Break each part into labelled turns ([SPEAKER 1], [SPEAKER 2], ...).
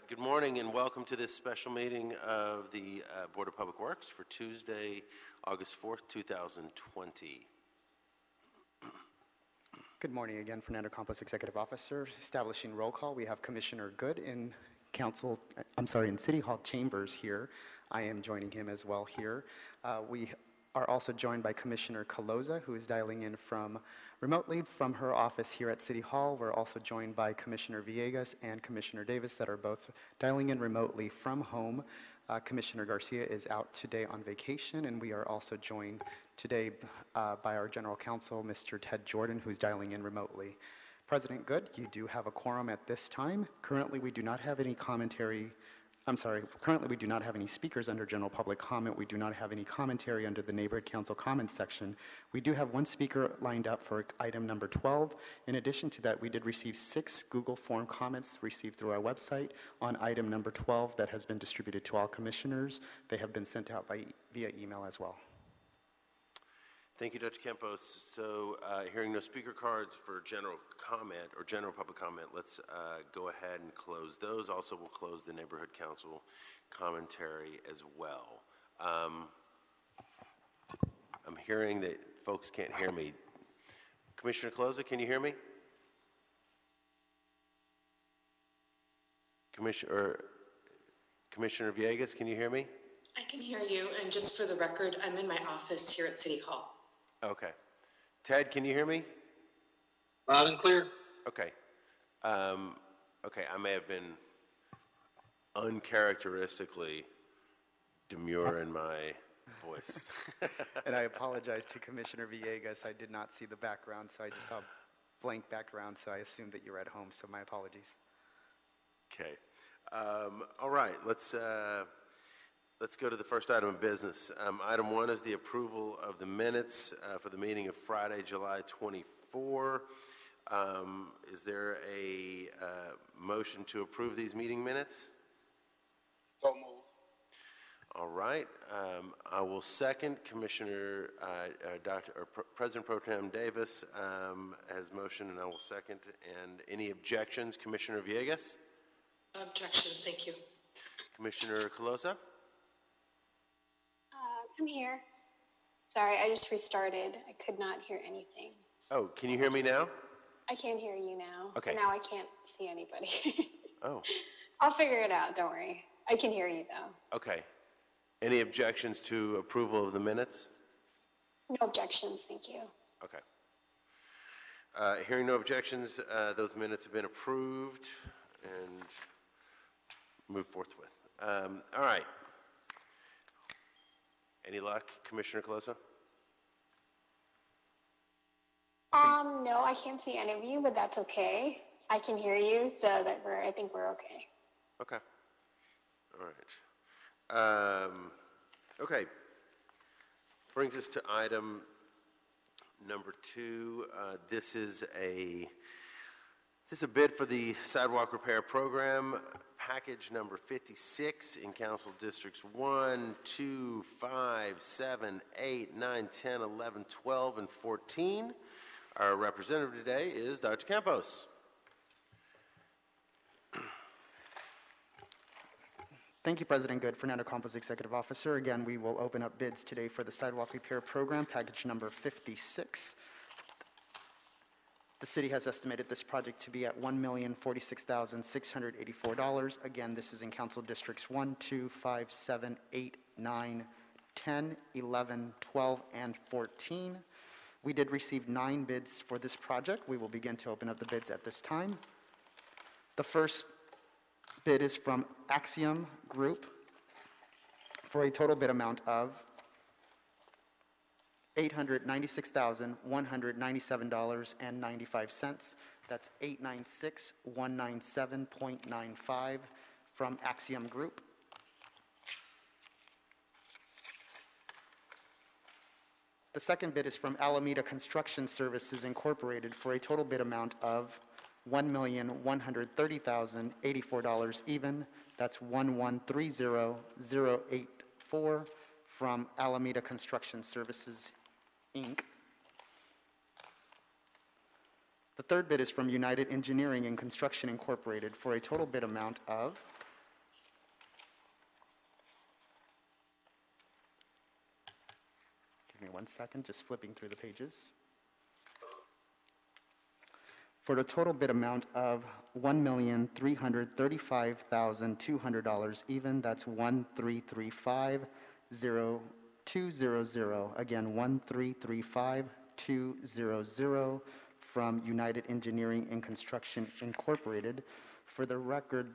[SPEAKER 1] right, good morning and welcome to this special meeting of the Board of Public Works for Tuesday, August 4th, 2020.
[SPEAKER 2] Good morning again, Fernando Campos, Executive Officer. Establishing roll call, we have Commissioner Good in in City Hall chambers here. I am joining him as well here. We are also joined by Commissioner Caloza, who is dialing in remotely from her office here at City Hall. We're also joined by Commissioner Villegas and Commissioner Davis that are both dialing in remotely from home. Commissioner Garcia is out today on vacation, and we are also joined today by our General Counsel, Mr. Ted Jordan, who's dialing in remotely. President Good, you do have a quorum at this time. Currently, we do not have any currently we do not have any speakers under general public comment. We do not have any commentary under the Neighborhood Council comments section. We do have one speaker lined up for item number 12. In addition to that, we did receive 6 Google form comments received through our website on item number 12 that has been distributed to all commissioners. They have been sent out via email as well.
[SPEAKER 1] Thank you, Dr. Campos. So hearing no speaker cards for general comment or general public comment, let's go ahead and close those. Also, we'll close the Neighborhood Council commentary as well. I'm hearing that folks can't hear me. Commissioner Caloza, can you hear me? Commissioner Villegas, can you hear me?
[SPEAKER 3] I can hear you, and just for the record, I'm in my office here at City Hall.
[SPEAKER 1] Okay. Ted, can you hear me?
[SPEAKER 4] Loud and clear.
[SPEAKER 1] Okay. Okay, I may have been uncharacteristically demure in my voice.
[SPEAKER 2] And I apologize to Commissioner Villegas. I did not see the background, so I just saw blank background, so I assumed that you were at home, so my apologies.
[SPEAKER 1] Okay. All right, let's go to the first item of business. Item 1 is the approval of the minutes for the meeting of Friday, July 24. Is there a motion to approve these meeting minutes?
[SPEAKER 4] So move.
[SPEAKER 1] All right. I will second. President Pro Tem Davis has motioned, and I will second. And any objections, Commissioner Villegas?
[SPEAKER 3] Objections, thank you.
[SPEAKER 1] Commissioner Caloza?
[SPEAKER 5] I'm here. Sorry, I just restarted. I could not hear anything.
[SPEAKER 1] Oh, can you hear me now?
[SPEAKER 5] I can hear you now.
[SPEAKER 1] Okay.
[SPEAKER 5] Now I can't see anybody.
[SPEAKER 1] Oh.
[SPEAKER 5] I'll figure it out, don't worry. I can hear you though.
[SPEAKER 1] Okay. Any objections to approval of the minutes?
[SPEAKER 5] No objections, thank you.
[SPEAKER 1] Okay. Hearing no objections, those minutes have been approved and moved forthwith. All right. Any luck, Commissioner Caloza?
[SPEAKER 5] No, I can't see any of you, but that's okay. I can hear you, so that I think we're okay.
[SPEAKER 1] Okay. All right. Okay. Brings us to item number 2. This is a bid for the sidewalk repair program, package number 56 in Council Districts 1, 2, 5, 7, 8, 9, 10, 11, 12, and 14. Our representative today is Dr. Campos.
[SPEAKER 2] Thank you, President Good. Fernando Campos, Executive Officer. Again, we will open up bids today for the sidewalk repair program, package number 56. The city has estimated this project to be at $1,046,684. Again, this is in Council Districts 1, 2, 5, 7, 8, 9, 10, 11, 12, and 14. We did receive 9 bids for this project. We will begin to open up the bids at this time. The first bid is from Axiom Group for a total bid amount of $896,197.95. That's $896,197.95 from Axiom Group. The second bid is from Alameda Construction Services Incorporated for a total bid amount of $1,130,084 even. That's $1,130,084 from Alameda Construction Services Inc. The third bid is from United Engineering and Construction Incorporated for a total bid amount of Give me one second, just flipping through the pages. For the total bid amount of $1,335,200 even. That's 13350,200. Again, 1335200 from United Engineering and Construction Incorporated. For the record,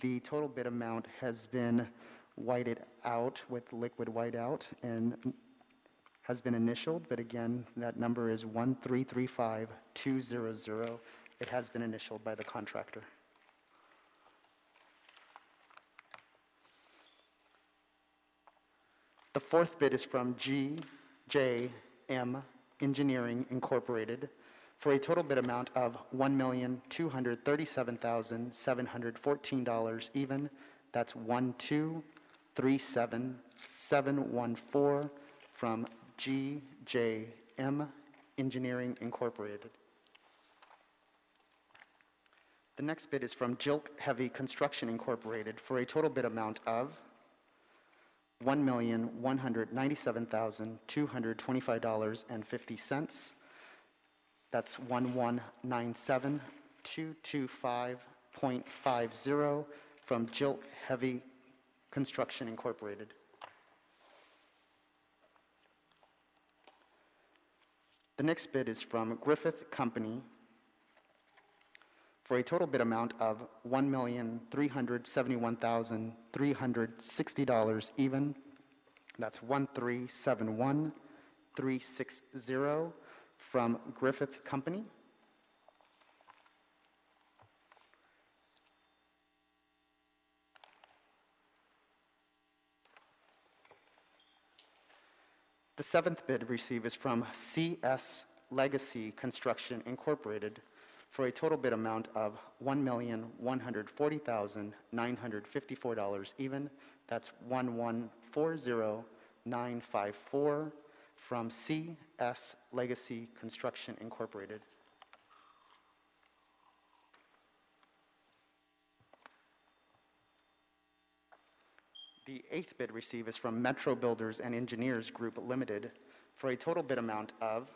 [SPEAKER 2] the total bid amount has been whited out with liquid whiteout and has been initialed, but again, that number is 1335200. It has been initialed by the contractor. The fourth bid is from GJM Engineering Incorporated for a total bid amount of $1,237,714 even. That's 1237714 from GJM Engineering Incorporated. The next bid is from Jilk Heavy Construction Incorporated for a total bid amount of $1,197,225.50. That's 1197225.50 from Jilk Heavy Construction Incorporated. The next bid is from Griffith Company for a total bid amount of $1,371,360 even. That's 1371360 from Griffith Company. The seventh bid received is from CS Legacy Construction Incorporated for a total bid amount of $1,140,954 even. That's 1140954 from CS Legacy Construction Incorporated. The eighth bid received is from Metro Builders and Engineers Group Limited for a total bid amount of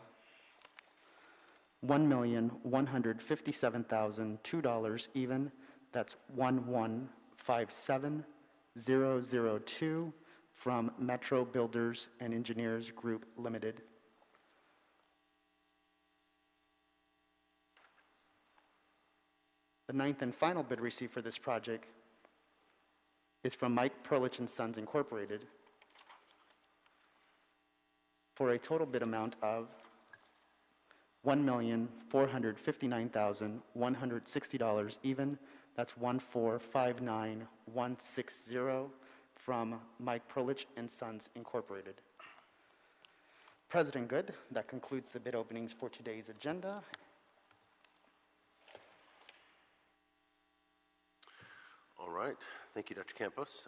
[SPEAKER 2] $1,157,002 even. That's 1157002 from Metro Builders and Engineers Group Limited. The ninth and final bid received for this project is from Mike Perlich and Sons Incorporated for a total bid amount of $1,459,160 even. That's 1459160 from Mike Perlich and Sons Incorporated. President Good, that concludes the bid openings for today's agenda.
[SPEAKER 1] All right. Thank you, Dr. Campos.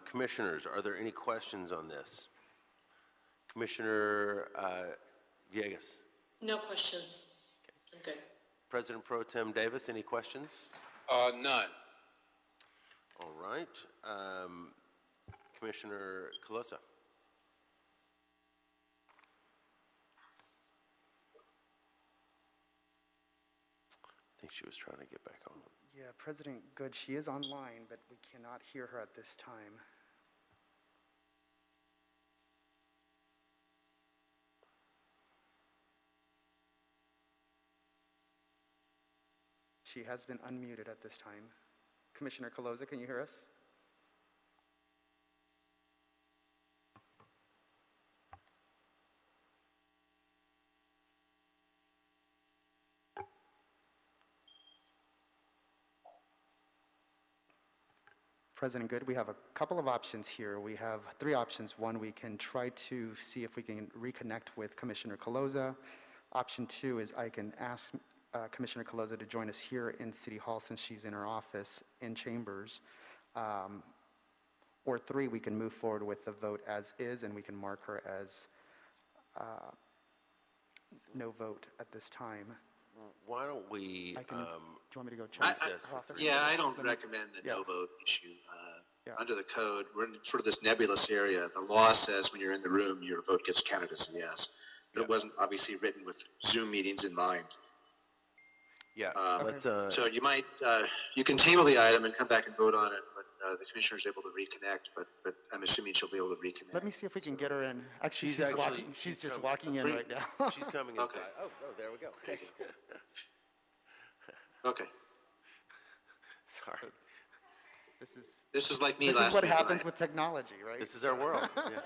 [SPEAKER 1] Commissioners, are there any questions on this? Commissioner Villegas.
[SPEAKER 3] No questions. I'm good.
[SPEAKER 1] President Pro Tem Davis, any questions?
[SPEAKER 4] None.
[SPEAKER 1] All right. Commissioner Colosa. I think she was trying to get back on.
[SPEAKER 2] Yeah, President Good, she is online, but we cannot hear her at this time. She has been unmuted at this time. Commissioner Colosa, can you hear us? President Good, we have a couple of options here. We have three options. One, we can try to see if we can reconnect with Commissioner Colosa. Option two is I can ask Commissioner Colosa to join us here in City Hall since she's in her office in chambers. Or three, we can move forward with the vote as is and we can mark her as no vote at this time.
[SPEAKER 1] Why don't we,
[SPEAKER 2] do you want me to go check
[SPEAKER 4] I-
[SPEAKER 2] her office?
[SPEAKER 4] Yeah, I don't recommend the no vote issue.
[SPEAKER 2] Yeah.
[SPEAKER 4] under the code, we're in sort of this nebulous area. The law says when you're in the room, your vote gets counted as a yes. But it wasn't obviously written with Zoom meetings in mind.
[SPEAKER 1] Yeah, let's,
[SPEAKER 4] So you might, you can table the item and come back and vote on it, but the commissioner's able to reconnect, but I'm assuming she'll be able to reconnect.
[SPEAKER 2] Let me see if we can get her in. Actually, she's just
[SPEAKER 1] coming.
[SPEAKER 2] walking in right now.
[SPEAKER 1] she's coming
[SPEAKER 4] Okay.
[SPEAKER 1] inside. Oh, there we go.
[SPEAKER 4] Okay.
[SPEAKER 1] Sorry.
[SPEAKER 4] This is like me
[SPEAKER 2] This
[SPEAKER 4] last
[SPEAKER 2] is what
[SPEAKER 4] week when
[SPEAKER 2] happens with technology, right?
[SPEAKER 1] This is our world. Yeah.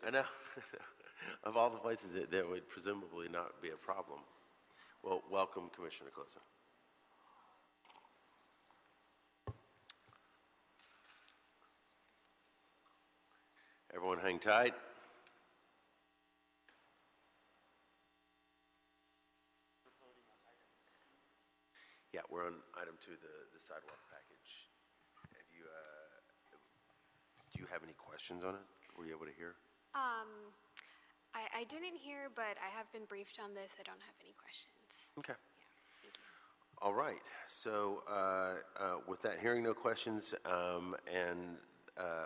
[SPEAKER 1] I know. Of all the places that would presumably not be a problem. Well, welcome, Commissioner Closa. Everyone hang tight. Yeah, we're on item 2, the sidewalk package. Have you, do you have any questions on it? Were you able to hear?
[SPEAKER 5] I didn't hear, but I have been briefed on this. I don't have any questions.
[SPEAKER 1] Okay.
[SPEAKER 5] Yeah, thank you.
[SPEAKER 1] All right. So with that, hearing no questions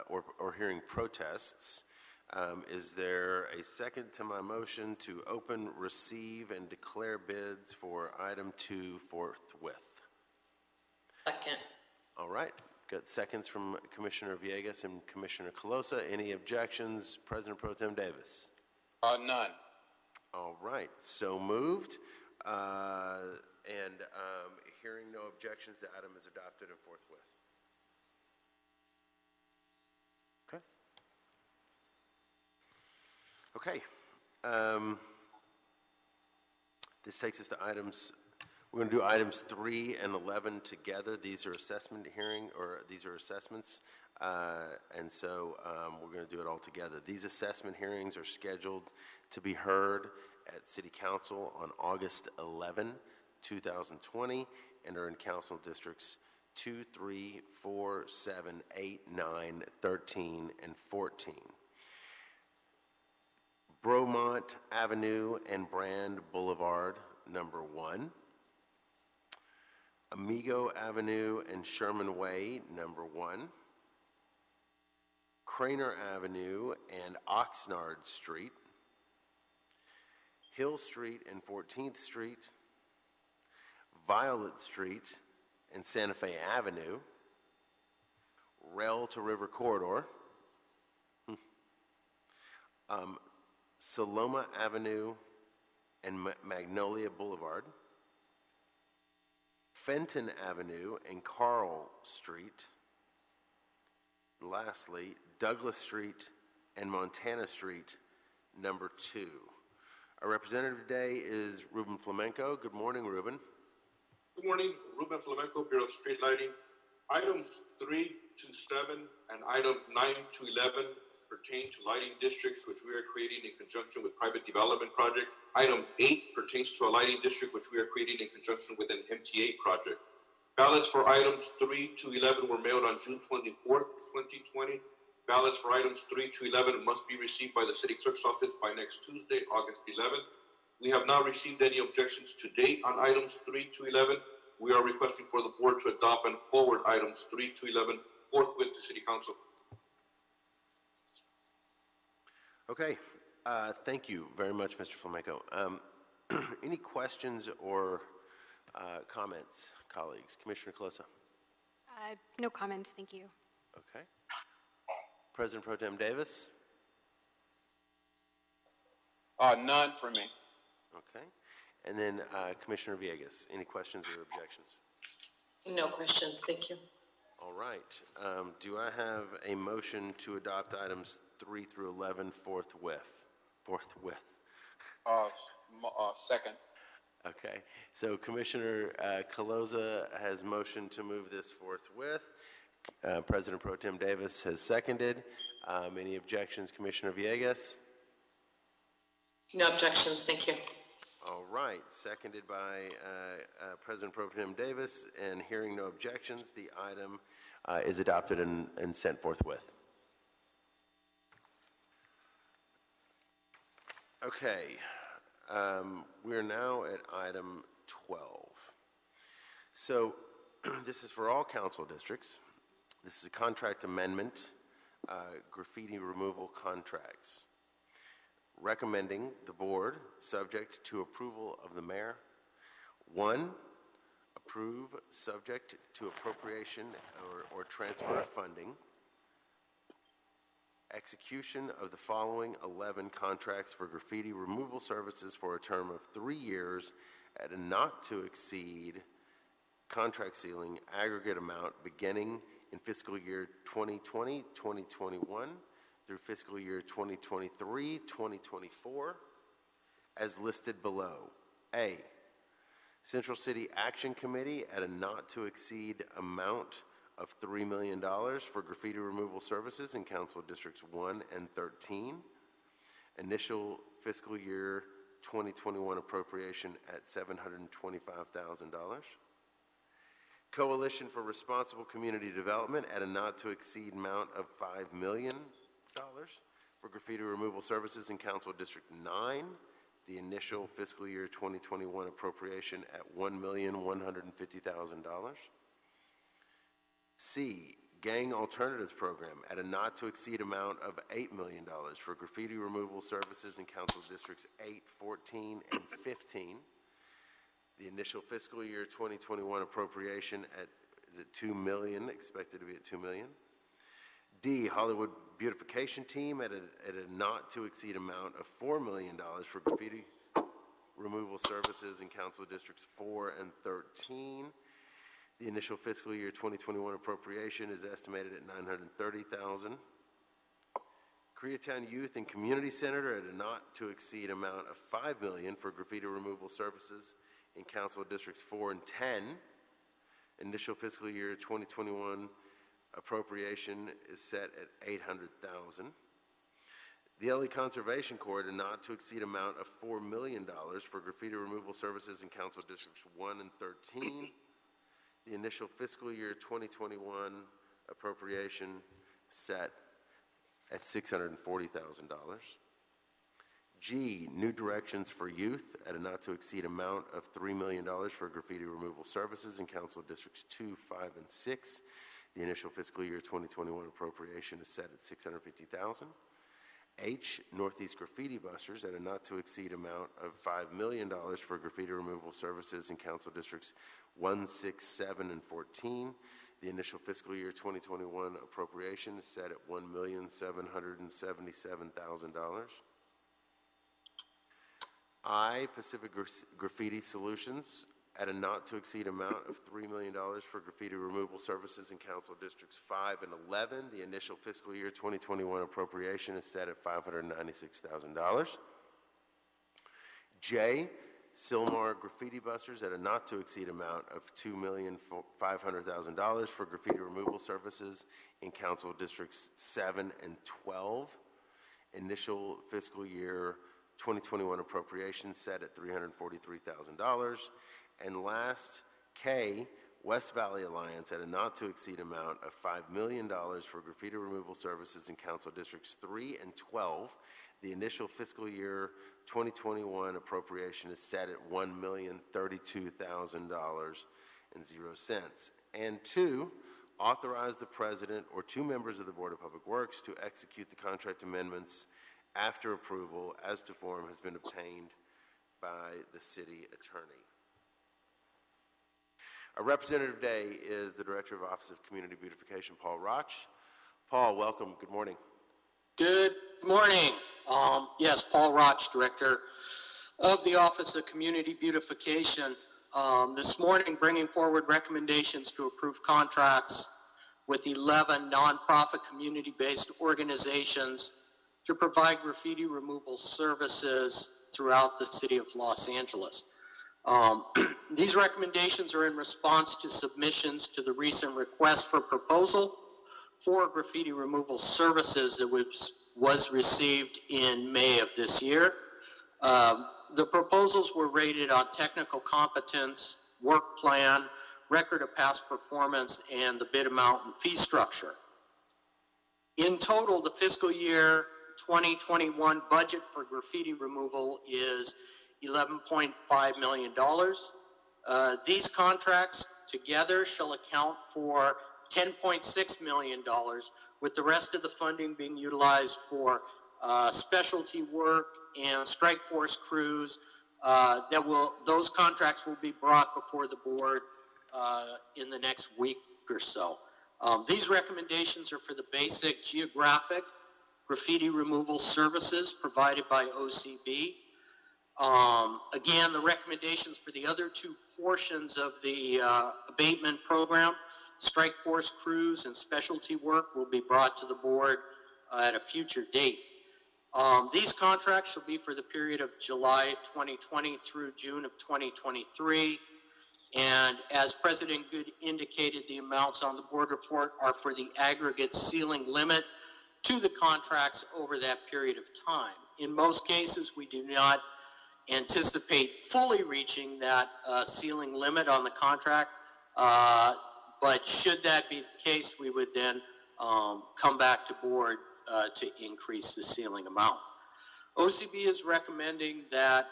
[SPEAKER 1] or hearing protests, is there a second to my motion to open, receive, and declare bids for item 2 forthwith?
[SPEAKER 3] Second.
[SPEAKER 1] All right. Got seconds from Commissioner Villegas and Commissioner Colosa. Any objections? President Pro Tem Davis.
[SPEAKER 4] None.
[SPEAKER 1] All right. So moved. And hearing no objections, the item is adopted and forthwith. Okay. This takes us to items. We're going to do items 3 and 11 together. These are assessment hearing, or these are assessments, and so we're going to do it all together. These assessment hearings are scheduled to be heard at City Council on August 11, 2020, and are in Council Districts 2, 3, 4, 7, 8, 9, 13, and 14. Bromont Avenue and Brand Boulevard, number 1. Amigo Avenue and Sherman Way, number 1. Craner Avenue and Oxnard Street. Hill Street and 14th Street. Violet Street and Santa Fe Avenue. Rail to River Corridor. Saloma Avenue and Magnolia Boulevard. Fenton Avenue and Carl Street. And lastly, Douglas Street and Montana Street, number 2. Our representative today is Ruben Flamenco. Good morning, Ruben.
[SPEAKER 6] Good morning, Ruben Flamenco, Bureau of Street Lighting. Items 3 to 7 and items 9 to 11 pertain to lighting districts, which we are creating in conjunction with private development projects. Item 8 pertains to a lighting district, which we are creating in conjunction with an MTA project. Ballots for items 3 to 11 were mailed on June 24th, 2020. Ballots for items 3 to 11 must be received by the City Clerk's office by next Tuesday, August 11th. We have not received any objections to date on items 3 to 11. We are requesting for the board to adopt and forward items 3 to 11 forthwith to City Council.
[SPEAKER 1] Okay, thank you very much, Mr. Flamenco. Any questions or comments, colleagues? Commissioner Colosa?
[SPEAKER 5] No comments, thank you.
[SPEAKER 1] Okay. President Pro Tem Davis?
[SPEAKER 4] None for me.
[SPEAKER 1] Okay. And then Commissioner Villegas, any questions or objections?
[SPEAKER 3] No questions, thank you.
[SPEAKER 1] All right. Do I have a motion to adopt items 3 through 11 forthwith?
[SPEAKER 4] Second.
[SPEAKER 1] Okay. So Commissioner Colosa has motioned to move this forthwith. President Pro Tem Davis has seconded. Any objections, Commissioner Villegas?
[SPEAKER 3] No objections, thank you.
[SPEAKER 1] All right, seconded by President Pro Tem Davis, and hearing no objections, the item is adopted and sent forthwith. Okay, we're now at item 12. So this is for all council districts. This is a contract amendment, graffiti removal contracts. Recommending the board, subject to approval of the mayor. 1, approve subject to appropriation or transfer of funding. Execution of the following 11 contracts for graffiti removal services for a term of 3 years at a not to exceed contract ceiling aggregate amount beginning in fiscal year 2020, 2021 through fiscal year 2023, 2024 as listed below. A, Central City Action Committee at a not to exceed amount of $3 million for graffiti removal services in Council Districts 1 and 13. Initial fiscal year 2021 appropriation at $725,000. Coalition for Responsible Community Development at a not to exceed amount of $5 million for graffiti removal services in Council District 9. The initial fiscal year 2021 appropriation at $1,150,000. C, Gang Alternatives Program at a not to exceed amount of $8 million for graffiti removal services in Council Districts 8, 14, and 15. The initial fiscal year 2021 appropriation at, is it $2 million, expected to be at $2 million. D, Hollywood Beautification Team at a not to exceed amount of $4 million for graffiti removal services in Council Districts 4 and 13. The initial fiscal year 2021 appropriation is estimated at $930,000. Koreatown Youth and Community Center at a not to exceed amount of $5 million for graffiti removal services in Council Districts 4 and 10. Initial fiscal year 2021 appropriation is set at $800,000. The LA Conservation Corps at a not to exceed amount of $4 million for graffiti removal services in Council Districts 1 and 13. The initial fiscal year 2021 appropriation set at $640,000. G, New Directions for Youth at a not to exceed amount of $3 million for graffiti removal services in Council Districts 2, 5, and 6. The initial fiscal year 2021 appropriation is set at $650,000. H, Northeast Graffiti Busters at a not to exceed amount of $5 million for graffiti removal services in Council Districts 1, 6, 7, and 14. The initial fiscal year 2021 appropriation is set at $1,777,000. I, Pacific Graffiti Solutions at a not to exceed amount of $3 million for graffiti removal services in Council Districts 5 and 11. The initial fiscal year 2021 appropriation is set at $596,000. J, Sylmar Graffiti Busters at a not to exceed amount of $2,500,000 for graffiti removal services in Council Districts 7 and 12. Initial fiscal year 2021 appropriation set at $343,000. And last, K, West Valley Alliance at a not to exceed amount of $5 million for graffiti removal services in Council Districts 3 and 12. The initial fiscal year 2021 appropriation is set at $1,032,000.00. And 2, authorize the president or 2 members of the Board of Public Works to execute the contract amendments after approval as to form has been obtained by the city attorney. Our representative today is the Director of Office of Community Beautification, Paul Roch. Paul, welcome. Good morning.
[SPEAKER 7] Good morning. Yes, Paul Roch, Director of the Office of Community Beautification. This morning, bringing forward recommendations to approve contracts with 11 nonprofit community-based organizations to provide graffiti removal services throughout the city of Los Angeles. These recommendations are in response to submissions to the recent request for proposal for graffiti removal services that was received in May of this year. The proposals were rated on technical competence, work plan, record of past performance, and the bid amount and fee structure. In total, the fiscal year 2021 budget for graffiti removal is $11.5 million. These contracts together shall account for $10.6 million, with the rest of the funding being utilized for specialty work and strike force crews. Those contracts will be brought before the board in the next week or so. These recommendations are for the basic geographic graffiti removal services provided by OCB. Again, the recommendations for the other two portions of the abatement program, strike force crews and specialty work, will be brought to the board at a future date. These contracts shall be for the period of July 2020 through June of 2023. And as President Good indicated, the amounts on the board report are for the aggregate ceiling limit to the contracts over that period of time. In most cases, we do not anticipate fully reaching that ceiling limit on the contract, but should that be the case, we would then come back to board to increase the ceiling amount. OCB is recommending that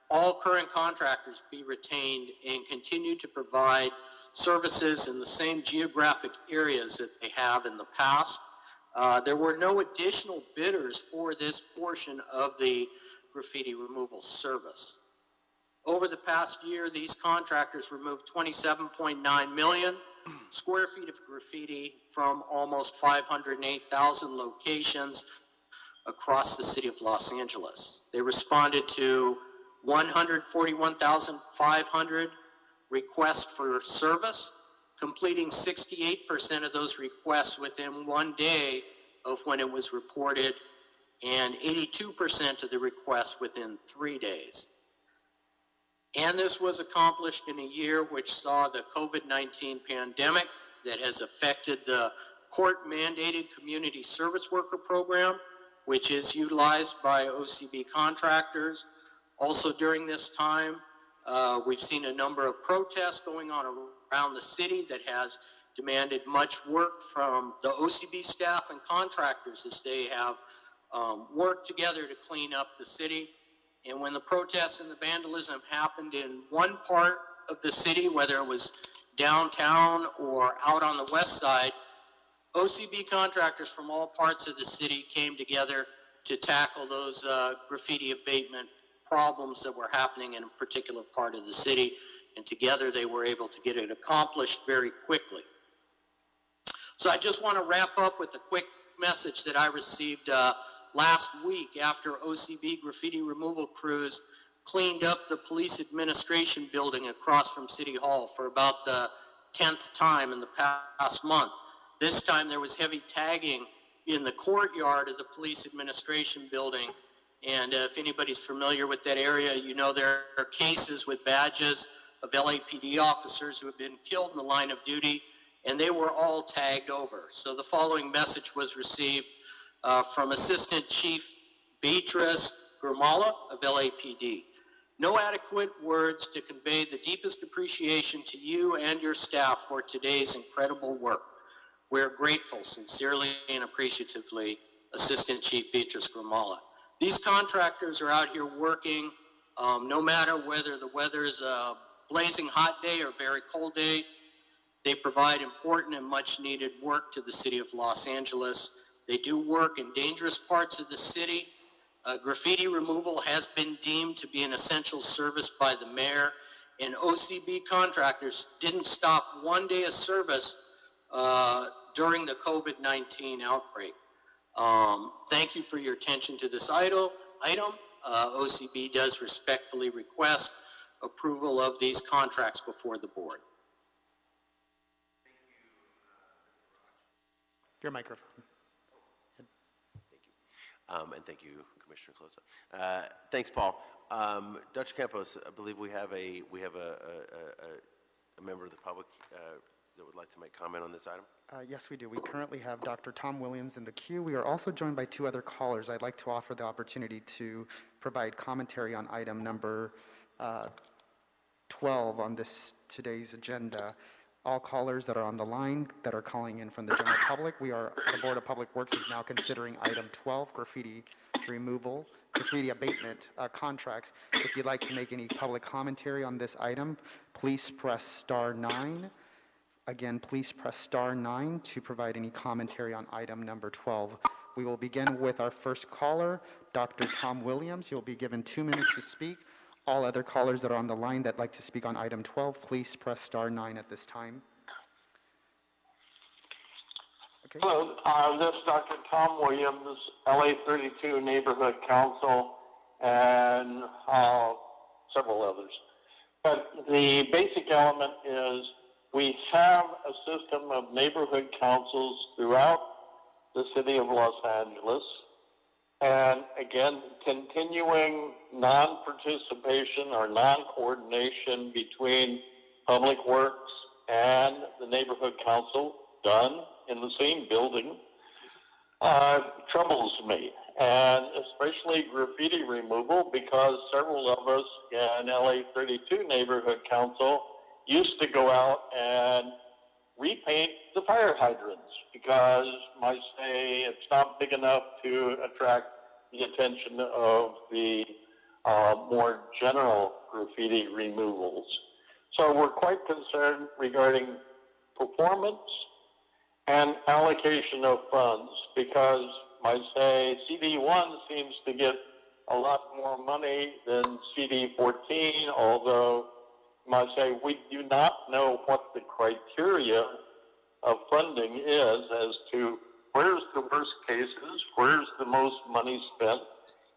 [SPEAKER 7] all current contractors be retained and continue to provide services in the same geographic areas that they have in the past. There were no additional bidders for this portion of the graffiti removal service. Over the past year, these contractors removed 27.9 million square feet of graffiti from almost 508,000 locations across the city of Los Angeles. They responded to 141,500 requests for service, completing 68% of those requests within 1 day of when it was reported, and 82% of the requests within 3 days. And this was accomplished in a year which saw the COVID-19 pandemic that has affected the court-mandated community service worker program, which is utilized by OCB contractors. Also during this time, we've seen a number of protests going on around the city that has demanded much work from the OCB staff and contractors as they have worked together to clean up the city. And when the protests and the vandalism happened in one part of the city, whether it was downtown or out on the west side, OCB contractors from all parts of the city came together to tackle those graffiti abatement problems that were happening in a particular part of the city, and together they were able to get it accomplished very quickly. So I just want to wrap up with a quick message that I received last week after OCB graffiti removal crews cleaned up the police administration building across from City Hall for about the 10th time in the past month. This time there was heavy tagging in the courtyard of the police administration building. And if anybody's familiar with that area, you know there are cases with badges of LAPD officers who have been killed in the line of duty, and they were all tagged over. So the following message was received from Assistant Chief Beatrice Grimala of LAPD. No adequate words to convey the deepest appreciation to you and your staff for today's incredible work. We're grateful, sincerely and appreciatively, Assistant Chief Beatrice Grimala. These contractors are out here working no matter whether the weather is a blazing hot day or very cold day. They provide important and much needed work to the city of Los Angeles. They do work in dangerous parts of the city. Graffiti removal has been deemed to be an essential service by the mayor, and OCB contractors didn't stop 1 day of service during the COVID-19 outbreak. Thank you for your attention to this item. OCB does respectfully request approval of these contracts before the board.
[SPEAKER 2] Your microphone.
[SPEAKER 1] And thank you, Commissioner Closa. Thanks, Paul. Dr. Campos, I believe we have a member of the public that would like to make comment on this item.
[SPEAKER 2] Yes, we do. We currently have Dr. Tom Williams in the queue. We are also joined by two other callers. I'd like to offer the opportunity to provide commentary on item number 12 on today's agenda. All callers that are on the line that are calling in from the general public, the Board of Public Works is now considering item 12, graffiti abatement contracts. If you'd like to make any public commentary on this item, please press *9. Again, please press star 9 to provide any commentary on item number 12. We will begin with our first caller, Dr. Tom Williams. You'll be given 2 minutes to speak. All other callers that are on the line that like to speak on item 12, please press star 9 at this time. Okay.
[SPEAKER 8] Hello, this is Dr. Tom Williams, LA 32 Neighborhood Council, and several others. But the basic element is we have a system of neighborhood councils throughout the city of Los Angeles. And again, continuing non-participation or non-coordination between Public Works and the neighborhood council done in the same building troubles me, and especially graffiti removal, because several of us in LA 32 Neighborhood Council used to go out and repaint the fire hydrants because might say it's not big enough to attract the attention of the more general graffiti removals. So we're quite concerned regarding performance and allocation of funds, because I say CD1 seems to get a lot more money than CD14, although I say we do not know what the criteria of funding is as to where's the worst cases, where's the most money spent.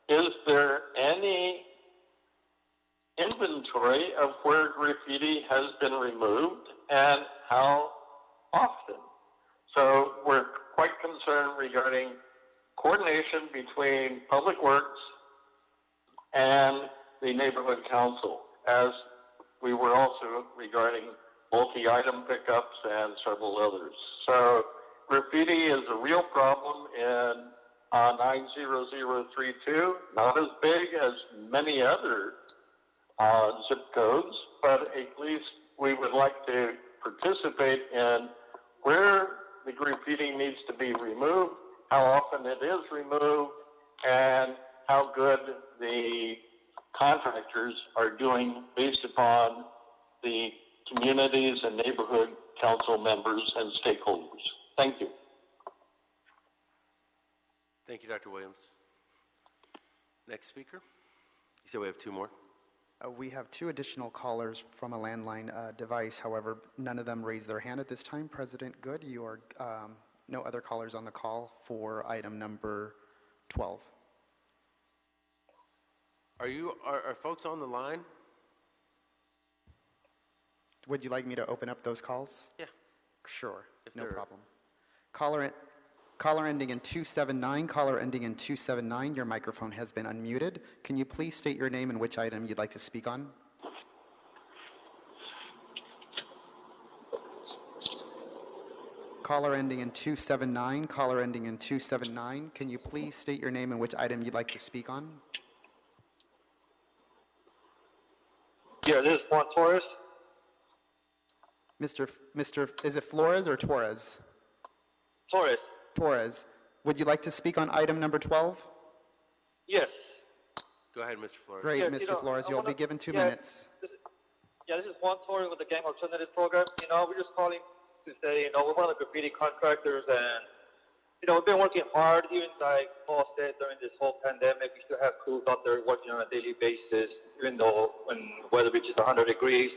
[SPEAKER 8] Is there any inventory of where graffiti has been removed and how often? So we're quite concerned regarding coordination between Public Works and the neighborhood council, as we were also regarding multi-item pickups and several others. So graffiti is a real problem in 90032, not as big as many other zip codes, but at least we would like to participate in where the graffiti needs to be removed, how often it is removed, and how good the contractors are doing based upon the communities and neighborhood council members and stakeholders. Thank you.
[SPEAKER 1] Thank you, Dr. Williams. Next speaker. You said we have 2 more?
[SPEAKER 2] We have 2 additional callers from a landline device. However, none of them raised their hand at this time. President Good, you are no other callers on the call for item number 12.
[SPEAKER 1] Are folks on the line?
[SPEAKER 2] Would you like me to open up those calls?
[SPEAKER 1] Yeah.
[SPEAKER 2] Sure, no problem. Caller ending in 279, caller ending in 279, your microphone has been unmuted. Can you please state your name and which item you'd like to speak on? Caller ending in 279, caller ending in 279, can you please state your name and which item you'd like to speak on?
[SPEAKER 8] Yeah, this is Juan Torres.
[SPEAKER 2] Is it Flores or Torres?
[SPEAKER 8] Torres.
[SPEAKER 2] Torres, would you like to speak on item number 12?
[SPEAKER 8] Yes.
[SPEAKER 1] Go ahead, Mr. Flores.
[SPEAKER 2] Great,
[SPEAKER 8] Yes,
[SPEAKER 2] Mr. Flores, you'll be given 2 minutes.
[SPEAKER 9] This is Juan Torres with the Gang Alternative Program. We're just calling to say, we're one of the graffiti contractors, and, we've been working hard, even like Paul said, during this whole pandemic. We still have crews out there working on a daily basis, even though when weather reaches 100 degrees.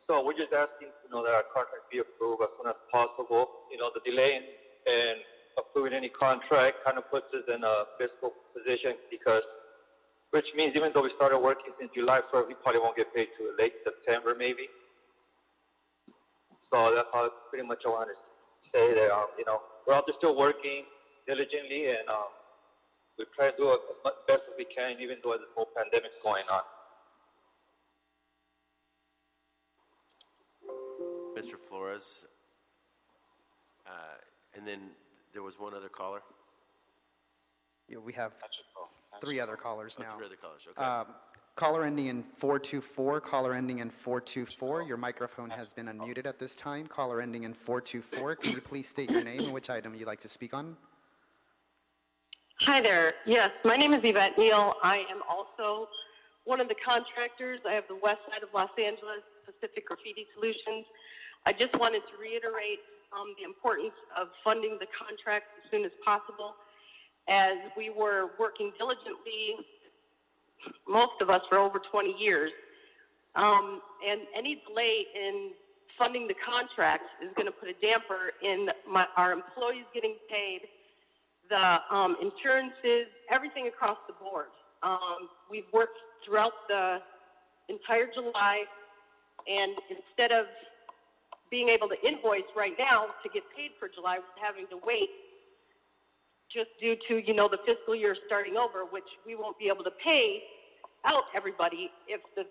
[SPEAKER 9] So we're just asking, that our contract be approved as soon as possible. The delay in approving any contract kind of puts us in a fiscal position, which means even though we started working since July 1st, we probably won't get paid till late September maybe. So that's all pretty much I want to say that, we're out there still working diligently, and we try to do as best as we can, even though this whole pandemic's going on.
[SPEAKER 1] Mr. Flores. And then there was one other caller?
[SPEAKER 2] Yeah, we have 3 other callers now.
[SPEAKER 1] 3 other callers, okay.
[SPEAKER 2] Caller ending in 424, caller ending in 424, your microphone has been unmuted at this time. Caller ending in 424, can you please state your name and which item you'd like to speak on?
[SPEAKER 10] Hi there. Yes, my name is Yvette Neal. I am also one of the contractors. I have the west side of Los Angeles, Pacific Graffiti Solutions. I just wanted to reiterate the importance of funding the contract as soon as possible, as we were working diligently, most of us, for over 20 years. And any delay in funding the contract is going to put a damper in our employees getting paid, the insurances, everything across the board. We've worked throughout the entire July, and instead of being able to invoice right now to get paid for July, we're having to wait just due to, the fiscal year starting over, which we won't be able to pay out everybody if the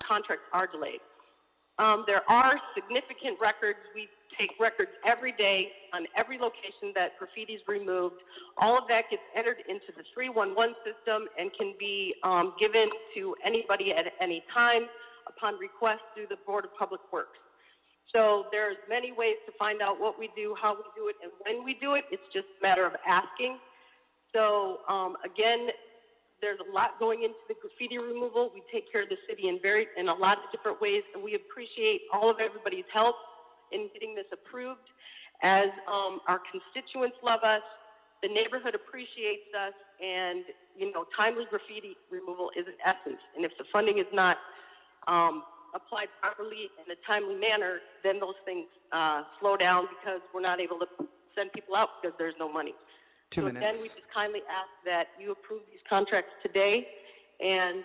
[SPEAKER 10] contracts are delayed. There are significant records. We take records every day on every location that graffiti is removed. All of that gets entered into the 311 system and can be given to anybody at any time upon request through the Board of Public Works. So there's many ways to find out what we do, how we do it, and when we do it. It's just a matter of asking. So again, there's a lot going into the graffiti removal. We take care of the city in a lot of different ways, and we appreciate all of everybody's help in getting this approved. As our constituents love us, the neighborhood appreciates us, and timely graffiti removal is an essence. And if the funding is not applied properly in a timely manner, then those things slow down because we're not able to send people out because there's no money.
[SPEAKER 2] 2 minutes.
[SPEAKER 10] Again, we just kindly ask that you approve these contracts today, and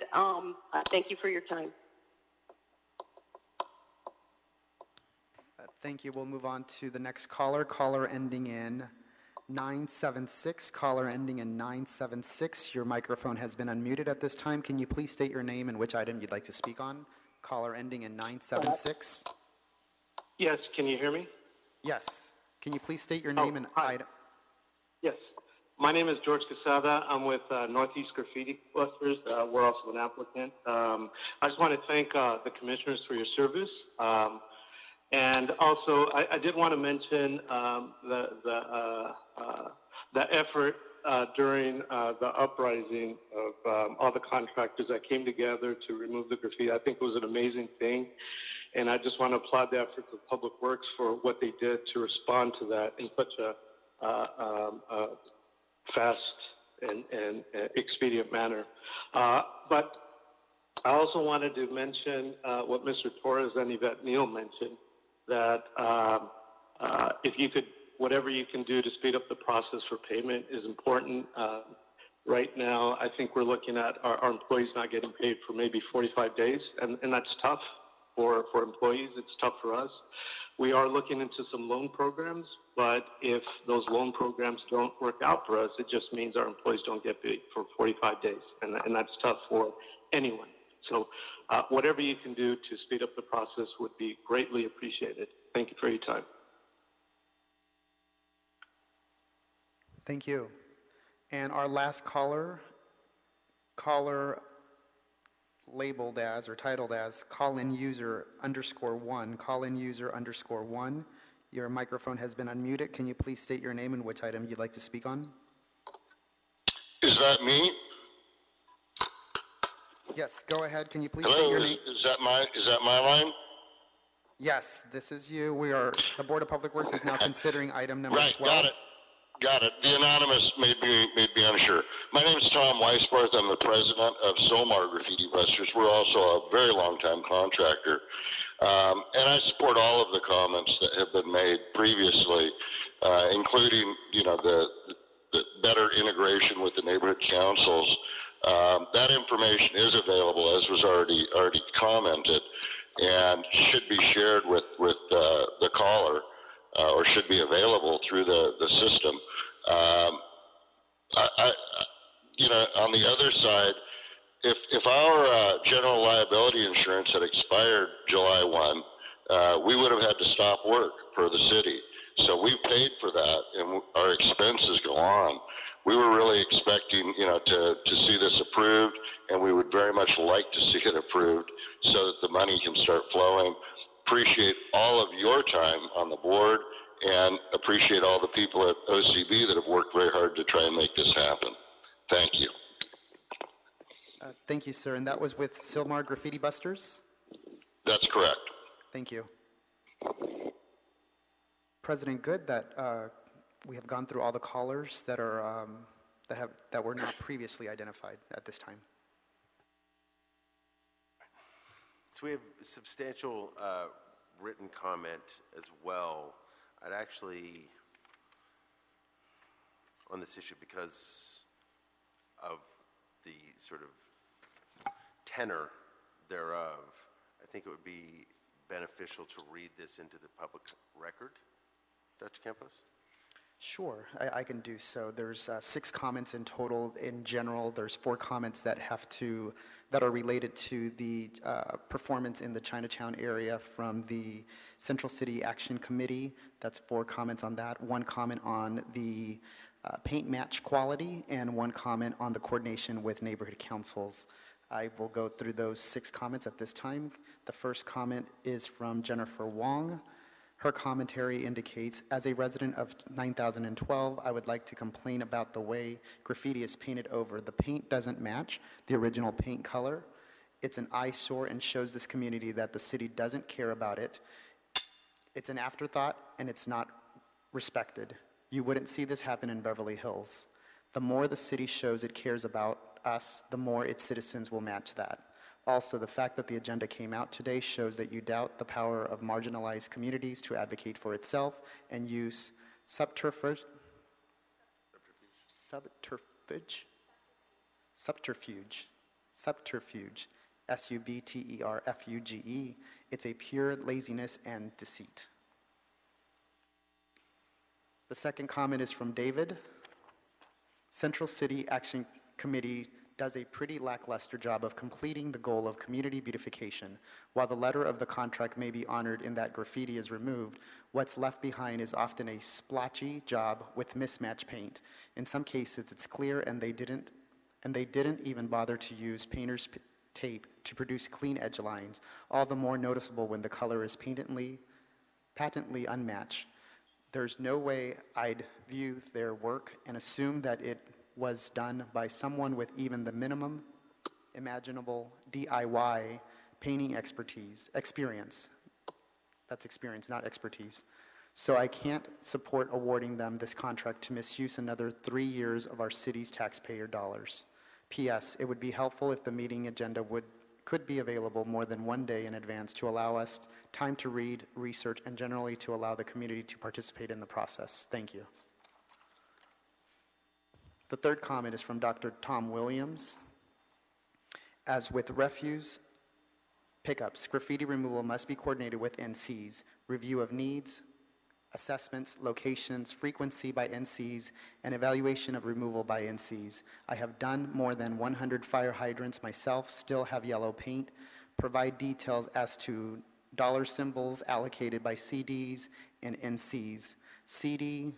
[SPEAKER 10] thank you for your time.
[SPEAKER 2] Thank you. We'll move on to the next caller. Caller ending in 976. Caller ending in 976. Your microphone has been unmuted at this time. Can you please state your name and which item you'd like to speak on? Caller ending in 976.
[SPEAKER 11] Yes, can you hear me?
[SPEAKER 2] Yes. Can you please state your name and item?
[SPEAKER 11] Yes. My name is George Casada. I'm with Northeast Graffiti Busters. We're also an applicant. I just want to thank the commissioners for your service. And also, I did want to mention the effort during the uprising of all the contractors that came together to remove the graffiti. I think it was an amazing thing. And I just want to applaud the efforts of Public Works for what they did to respond to that in such a fast and expedient manner. But I also wanted to mention what Mr. Torres and Yvette Neal mentioned, that if you could, whatever you can do to speed up the process for payment is important. Right now, I think we're looking at our employees not getting paid for maybe 45 days, and that's tough for employees. It's tough for us. We are looking into some loan programs, but if those loan programs don't work out for us, it just means our employees don't get paid for 45 days, and that's tough for anyone. So whatever you can do to speed up the process would be greatly appreciated. Thank you for your time.
[SPEAKER 2] Thank you. And our last caller labeled as or titled as call-in user _1, call-in user _1. Your microphone has been unmuted. Can you please state your name and which item you'd like to speak on?
[SPEAKER 12] Is that me?
[SPEAKER 2] Yes, go ahead. Can you please
[SPEAKER 12] Hello,
[SPEAKER 2] state your name?
[SPEAKER 12] is that my line?
[SPEAKER 2] Yes, this is you. The Board of Public Works is now considering item number
[SPEAKER 12] Right,
[SPEAKER 2] 12.
[SPEAKER 12] got it. The anonymous made me unsure. My name is Tom Weisbarth. I'm the president of Somar Graffiti Busters. We're also a very long-time contractor. And I support all of the comments that have been made previously, including, the better integration with the neighborhood councils. That information is available, as was already commented, and should be shared with the caller, or should be available through the system. On the other side, if our general liability insurance had expired July 1, we would have had to stop work for the city. So we paid for that, and our expenses go on. We were really expecting, to see this approved, and we would very much like to see it approved so that the money can start flowing. Appreciate all of your time on the board, and appreciate all the people at OCB that have worked very hard to try and make this happen. Thank you.
[SPEAKER 2] Thank you, sir. And that was with Somar Graffiti Busters?
[SPEAKER 12] That's correct.
[SPEAKER 2] Thank you. President Good, that we have gone through all the callers that are that were not previously identified at this time.
[SPEAKER 1] So we have substantial written comment as well. I'd actually, on this issue, because of the sort of tenor thereof, I think it would be beneficial to read this into the public record. Dr. Campos?
[SPEAKER 2] Sure, I can do so. There's 6 comments in total. In general, there's 4 comments that are related to the performance in the Chinatown area from the Central City Action Committee. That's 4 comments on that. 1 comment on the paint match quality, and 1 comment on the coordination with neighborhood councils. I will go through those 6 comments at this time. The first comment is from Jennifer Wong. Her commentary indicates, as a resident of 9012, I would like to complain about the way graffiti is painted over. The paint doesn't match the original paint color. It's an eyesore and shows this community that the city doesn't care about it. It's an afterthought and it's not respected. You wouldn't see this happen in Beverly Hills. The more the city shows it cares about us, the more its citizens will match that. Also, the fact that the agenda came out today shows that you doubt the power of marginalized communities to advocate for itself and use subterfuge, subterfuge. It's a pure laziness and deceit. The second comment is from David. Central City Action Committee does a pretty lackluster job of completing the goal of community beautification. While the letter of the contract may be honored in that graffiti is removed, what's left behind is often a splotchy job with mismatched paint. In some cases, it's clear and they didn't even bother to use painter's tape to produce clean edge lines, all the more noticeable when the color is patently unmatched. There's no way I'd view their work and assume that it was done by someone with even the minimum imaginable DIY painting experience. That's experience, not expertise. So I can't support awarding them this contract to misuse another 3 years of our city's taxpayer dollars. P.S. It would be helpful if the meeting agenda could be available more than 1 day in advance to allow us time to read, research, and generally to allow the community to participate in the process. Thank you. The third comment is from Dr. Tom Williams. As with refuse pickups, graffiti removal must be coordinated with NCs. Review of needs, assessments, locations, frequency by NCs, and evaluation of removal by NCs. I have done more than 100 fire hydrants myself, still have yellow paint. Provide details as to dollar symbols allocated by CDs and NCs. CD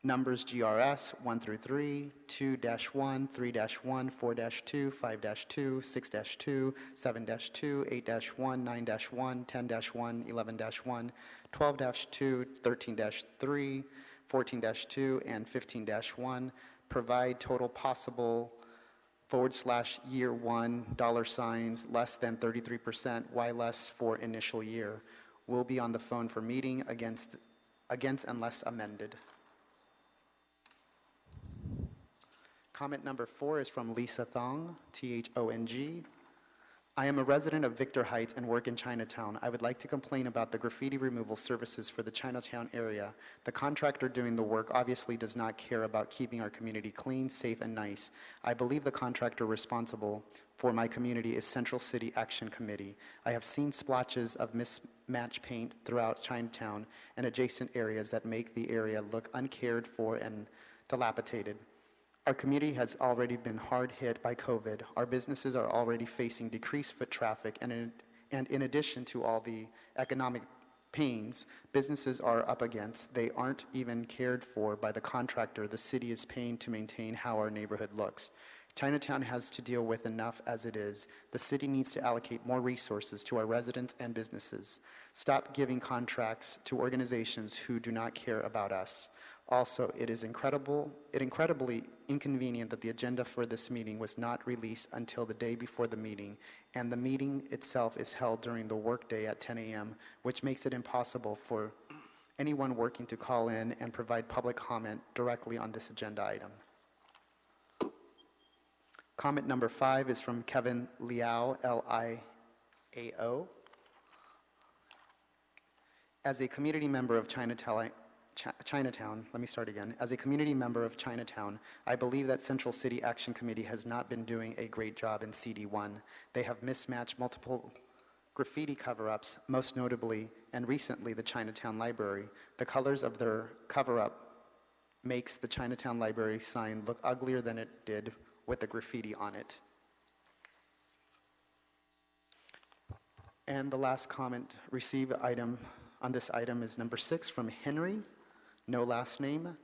[SPEAKER 2] numbers GRS 1 through 3, 2-1, 3-1, 4-2, 5-2, 6-2, 7-2, 8-1, 9-1, 10-1, 11-1, 12-2, 13-3, 14-2, and 15-1. Provide total possible /year 1 $ less than 33%, Y less for initial year. Will be on the phone for meeting against unless amended. Comment number 4 is from Lisa Thong, Thong. I am a resident of Victor Heights and work in Chinatown. I would like to complain about the graffiti removal services for the Chinatown area. The contractor doing the work obviously does not care about keeping our community clean, safe, and nice. I believe the contractor responsible for my community is Central City Action Committee. I have seen splotches of mismatched paint throughout Chinatown and adjacent areas that make the area look uncared for and dilapidated. Our community has already been hard hit by COVID. Our businesses are already facing decreased foot traffic, and in addition to all the economic pains businesses are up against, they aren't even cared for by the contractor the city is paying to maintain how our neighborhood looks. Chinatown has to deal with enough as it is. The city needs to allocate more resources to our residents and businesses. Stop giving contracts to organizations who do not care about us. Also, it is incredibly inconvenient that the agenda for this meeting was not released until the day before the meeting, and the meeting itself is held during the workday at 10 a.m., which makes it impossible for anyone working to call in and provide public comment directly on this agenda item. Comment number 5 is from Kevin Liao, Liao. As a community member of Chinatown, As a community member of Chinatown, I believe that Central City Action Committee has not been doing a great job in CD1. They have mismatched multiple graffiti cover-ups, most notably and recently the Chinatown Library. The colors of their cover-up makes the Chinatown Library sign look uglier than it did with the graffiti on it. And the last comment received on this item is number 6 from Henry, no last name,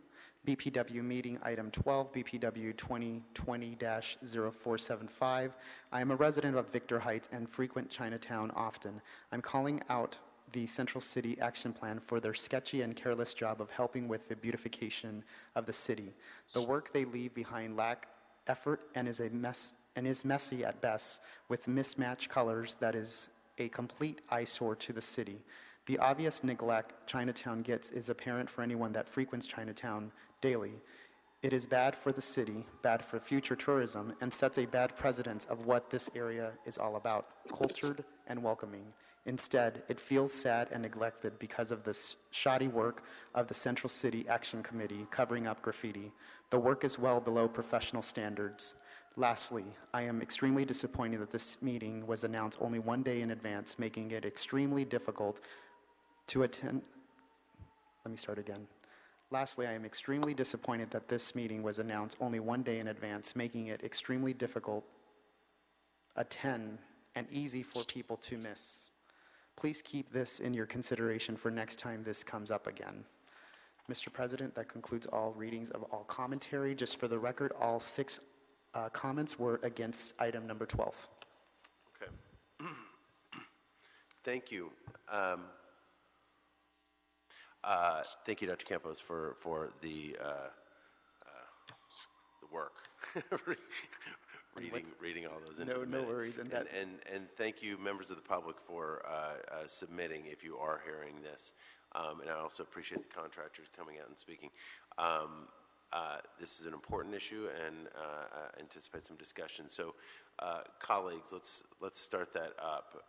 [SPEAKER 2] BPW meeting item 12, BPW 2020-0475. I am a resident of Victor Heights and frequent Chinatown often. I'm calling out the Central City Action Plan for their sketchy and careless job of helping with the beautification of the city. The work they leave behind lack effort and is messy at best, with mismatched colors that is a complete eyesore to the city. The obvious neglect Chinatown gets is apparent for anyone that frequents Chinatown daily. It is bad for the city, bad for future tourism, and sets a bad precedence of what this area is all about, cultured and welcoming. Instead, it feels sad and neglected because of the shoddy work of the Central City Action Committee covering up graffiti. The work is well below professional standards. Lastly, I am extremely disappointed that this meeting was announced only one day in advance, making it extremely difficult to attend. Lastly, I am extremely disappointed that this meeting was announced only one day in advance, making it extremely difficult, attend, and easy for people to miss. Please keep this in your consideration for next time this comes up again. Mr. President, that concludes all readings of all commentary. Just for the record, all 6 comments were against item number 12.
[SPEAKER 1] Okay. Thank you, Dr. Campos, for the work. reading all those into the minute.
[SPEAKER 2] No worries.
[SPEAKER 1] And thank you, members of the public, for submitting if you are hearing this. And I also appreciate the contractors coming out and speaking. This is an important issue, and anticipate some discussion. So, colleagues, let's start that up.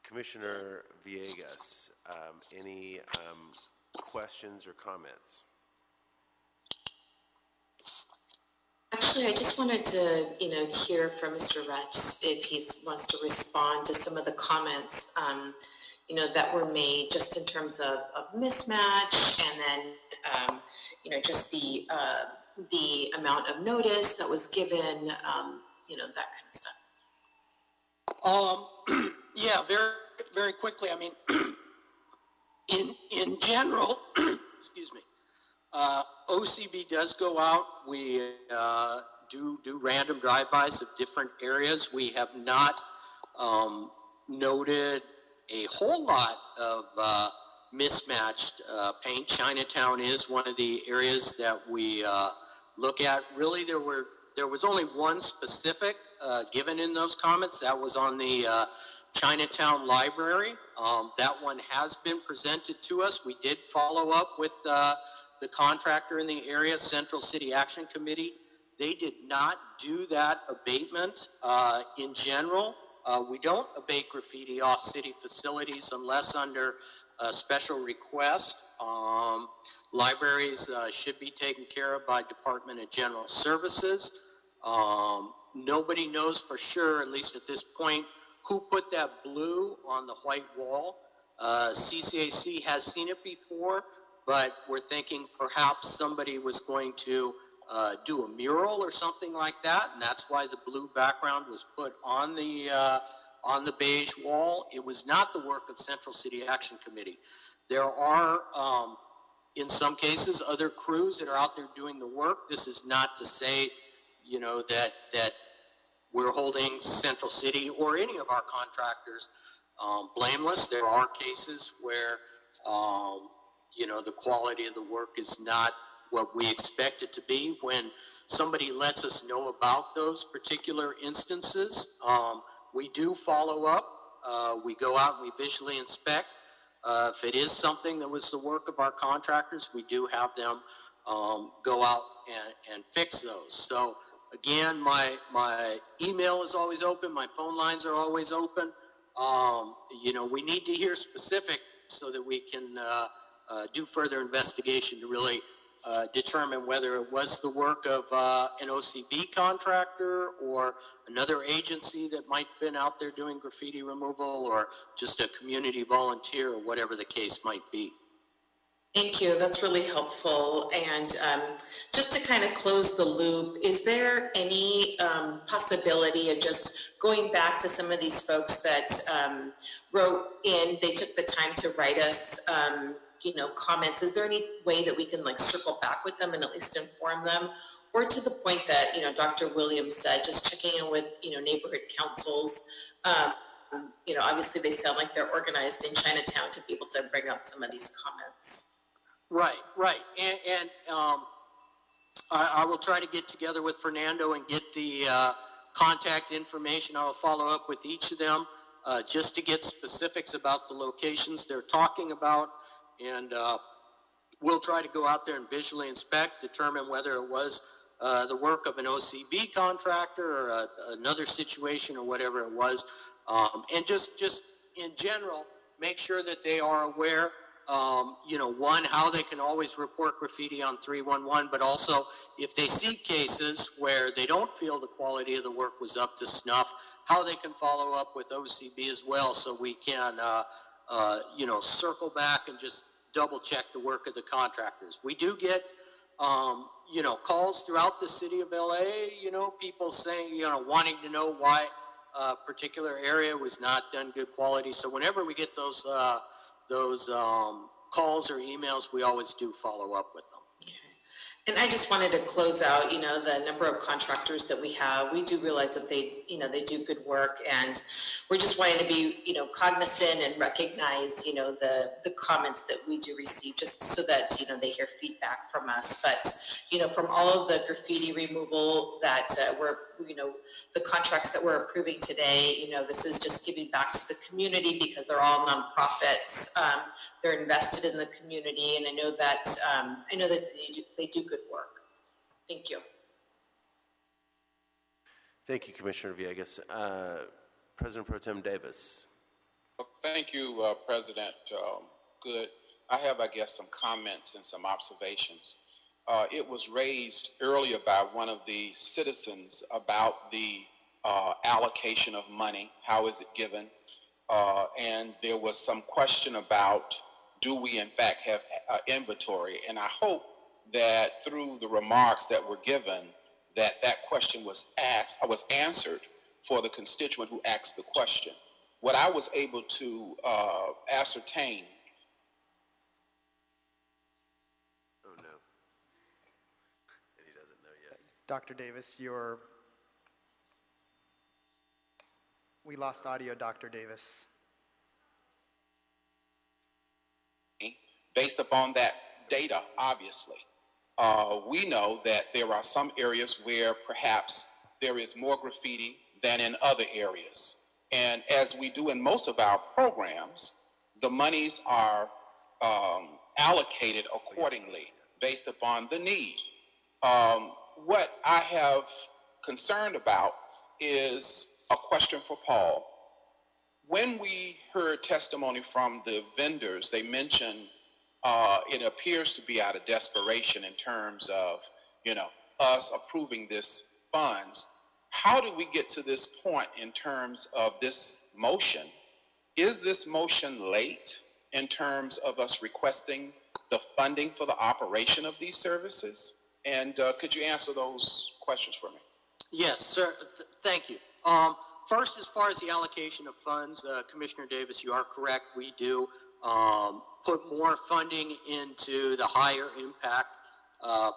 [SPEAKER 1] Commissioner Villegas, any questions or comments?
[SPEAKER 3] Actually, I just wanted to, hear from Mr. Retz if he wants to respond to some of the comments, that were made just in terms of mismatch, and then, just the amount of notice that was given, that kind of stuff.
[SPEAKER 7] Yeah, very, very quickly. I mean, in general, excuse me, OCB does go out. We do random drive-bys of different areas. We have not noted a whole lot of mismatched paint. Chinatown is one of the areas that we look at. Really, there was only one specific given in those comments. That was on the Chinatown Library. That one has been presented to us. We did follow up with the contractor in the area, Central City Action Committee. They did not do that abatement. In general, we don't abate graffiti off city facilities unless under a special request. Libraries should be taken care of by Department of General Services. Nobody knows for sure, at least at this point, who put that blue on the white wall. CCAC has seen it before, but we're thinking perhaps somebody was going to do a mural or something like that, and that's why the blue background was put on the beige wall. It was not the work of Central City Action Committee. There are, in some cases, other crews that are out there doing the work. This is not to say, that we're holding Central City or any of our contractors blameless. There are cases where, the quality of the work is not what we expect it to be. When somebody lets us know about those particular instances, we do follow up. We go out and we visually inspect. If it is something that was the work of our contractors, we do have them go out and fix those. So again, my email is always open. My phone lines are always open. We need to hear specific so that we can do further investigation to really determine whether it was the work of an OCB contractor or another agency that might have been out there doing graffiti removal, or just a community volunteer, or whatever the case might be.
[SPEAKER 3] Thank you. That's really helpful. And just to kind of close the loop, is there any possibility of just going back to some of these folks that wrote in, they took the time to write us, comments? Is there any way that we can like circle back with them and at least inform them? Or to the point that, Dr. Williams said, just checking in with, neighborhood councils. Obviously they sound like they're organized in Chinatown to be able to bring up some of these comments.
[SPEAKER 7] Right. And I will try to get together with Fernando and get the contact information. I will follow up with each of them just to get specifics about the locations they're talking about. And we'll try to go out there and visually inspect, determine whether it was the work of an OCB contractor or another situation or whatever it was. And just in general, make sure that they are aware, one, how they can always report graffiti on 311, but also if they see cases where they don't feel the quality of the work was up to snuff, how they can follow up with OCB as well, so we can, circle back and just double check the work of the contractors. We do get, calls throughout the city of LA, people saying, wanting to know why a particular area was not done good quality. So whenever we get those calls or emails, we always do follow up with them.
[SPEAKER 3] And I just wanted to close out, the number of contractors that we have. We do realize that they do good work, and we're just wanting to be, cognizant and recognize, the comments that we do receive, just so that, they hear feedback from us. But, from all of the graffiti removal that the contracts that we're approving today, this is just giving back to the community because they're all nonprofits. They're invested in the community, and I know that they do good work. Thank you.
[SPEAKER 1] Thank you, Commissioner Villegas. President Pro Tem Davis.
[SPEAKER 13] Thank you, President Good. I have, some comments and some observations. It was raised earlier by one of the citizens about the allocation of money. How is it given? And there was some question about, do we in fact have inventory? And I hope that through the remarks that were given, that question was answered for the constituent who asked the question. What I was able to ascertain.
[SPEAKER 1] Oh no. And he doesn't know yet.
[SPEAKER 2] Dr. Davis, we lost audio, Dr. Davis.
[SPEAKER 13] Based upon that data, obviously, we know that there are some areas where perhaps there is more graffiti than in other areas. And as we do in most of our programs, the monies are allocated accordingly based upon the need. What I have concerned about is a question for Paul. When we heard testimony from the vendors, they mentioned it appears to be out of desperation in terms of, us approving this funds. How did we get to this point in terms of this motion? Is this motion late in terms of us requesting the funding for the operation of these services? And could you answer those questions for me?
[SPEAKER 7] Yes, sir. Thank you. First, as far as the allocation of funds, Commissioner Davis, you are correct. We do put more funding into the higher impact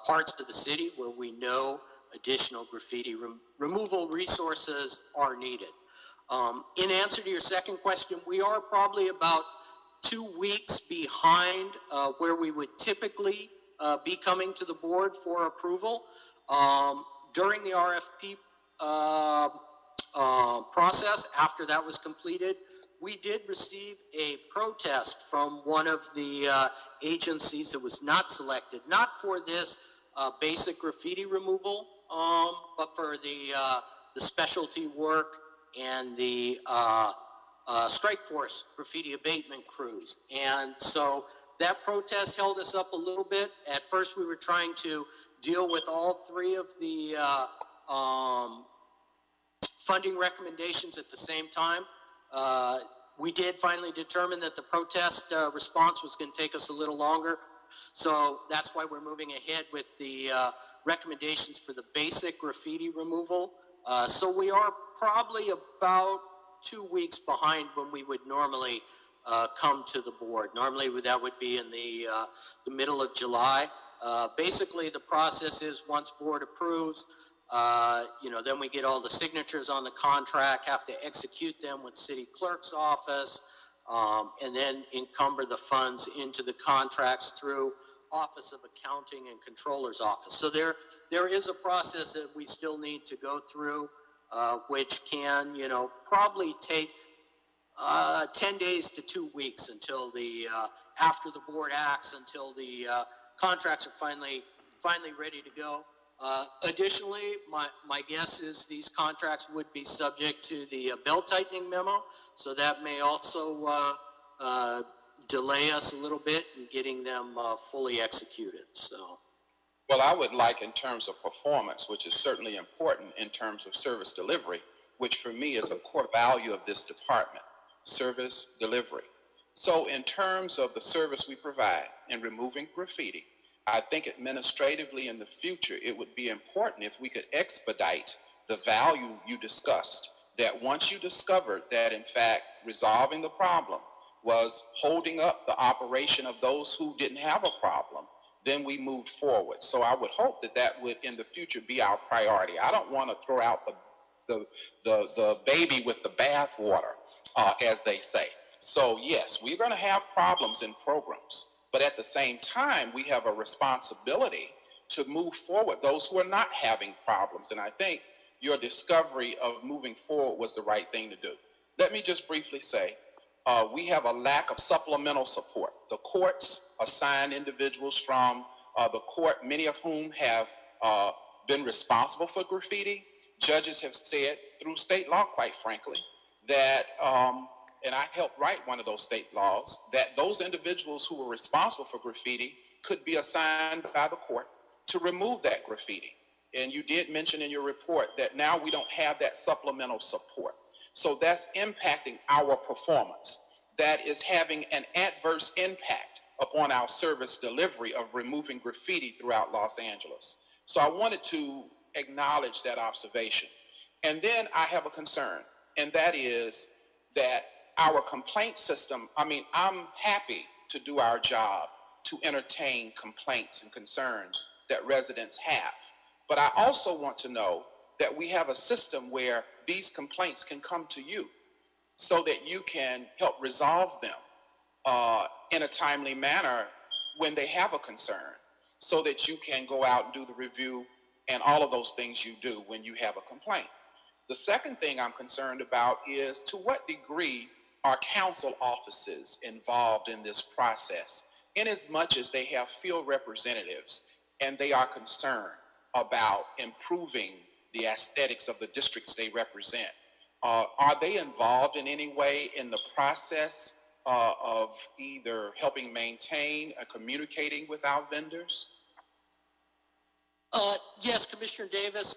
[SPEAKER 7] parts of the city where we know additional graffiti removal resources are needed. In answer to your second question, we are probably about 2 weeks behind where we would typically be coming to the board for approval. During the RFP process, after that was completed, we did receive a protest from one of the agencies that was not selected, not for this basic graffiti removal, but for the specialty work and the strike force graffiti abatement crews. And so that protest held us up a little bit. At first, we were trying to deal with all three of the funding recommendations at the same time. We did finally determine that the protest response was going to take us a little longer. So that's why we're moving ahead with the recommendations for the basic graffiti removal. So we are probably about 2 weeks behind when we would normally come to the board. Normally that would be in the middle of July. Basically the process is once board approves, then we get all the signatures on the contract, have to execute them with city clerk's office, and then encumber the funds into the contracts through Office of Accounting and Controller's Office. So there is a process that we still need to go through, which can, probably take 10 days to 2 weeks until after the board acts, until the contracts are finally ready to go. Additionally, my guess is these contracts would be subject to the belt tightening memo, so that may also delay us a little bit in getting them fully executed. So,
[SPEAKER 13] well, I would like, in terms of performance, which is certainly important in terms of service delivery, which for me is a core value of this department, service delivery. So in terms of the service we provide in removing graffiti, I think administratively in the future, it would be important if we could expedite the value you discussed, that once you discovered that, in fact, resolving the problem was holding up the operation of those who didn't have a problem, then we moved forward. So I would hope that that would, in the future, be our priority. I don't want to throw out the baby with the bathwater, as they say. So yes, we're going to have problems in programs. But at the same time, we have a responsibility to move forward those who are not having problems. And I think your discovery of moving forward was the right thing to do. Let me just briefly say, we have a lack of supplemental support. The courts assign individuals from the court, many of whom have been responsible for graffiti. Judges have said, through state law, quite frankly, that and I helped write one of those state laws, that those individuals who were responsible for graffiti could be assigned by the court to remove that graffiti. And you did mention in your report that now we don't have that supplemental support. So that's impacting our performance. That is having an adverse impact upon our service delivery of removing graffiti throughout Los Angeles. So I wanted to acknowledge that observation. And then I have a concern, and that is that our complaint system, I'm happy to do our job to entertain complaints and concerns that residents have. But I also want to know that we have a system where these complaints can come to you so that you can help resolve them in a timely manner when they have a concern, so that you can go out and do the review and all of those things you do when you have a complaint. The second thing I'm concerned about is to what degree are council offices involved in this process, in as much as they have field representatives and they are concerned about improving the aesthetics of the districts they represent. Are they involved in any way in the process of either helping maintain or communicating with our vendors?
[SPEAKER 7] Yes, Commissioner Davis.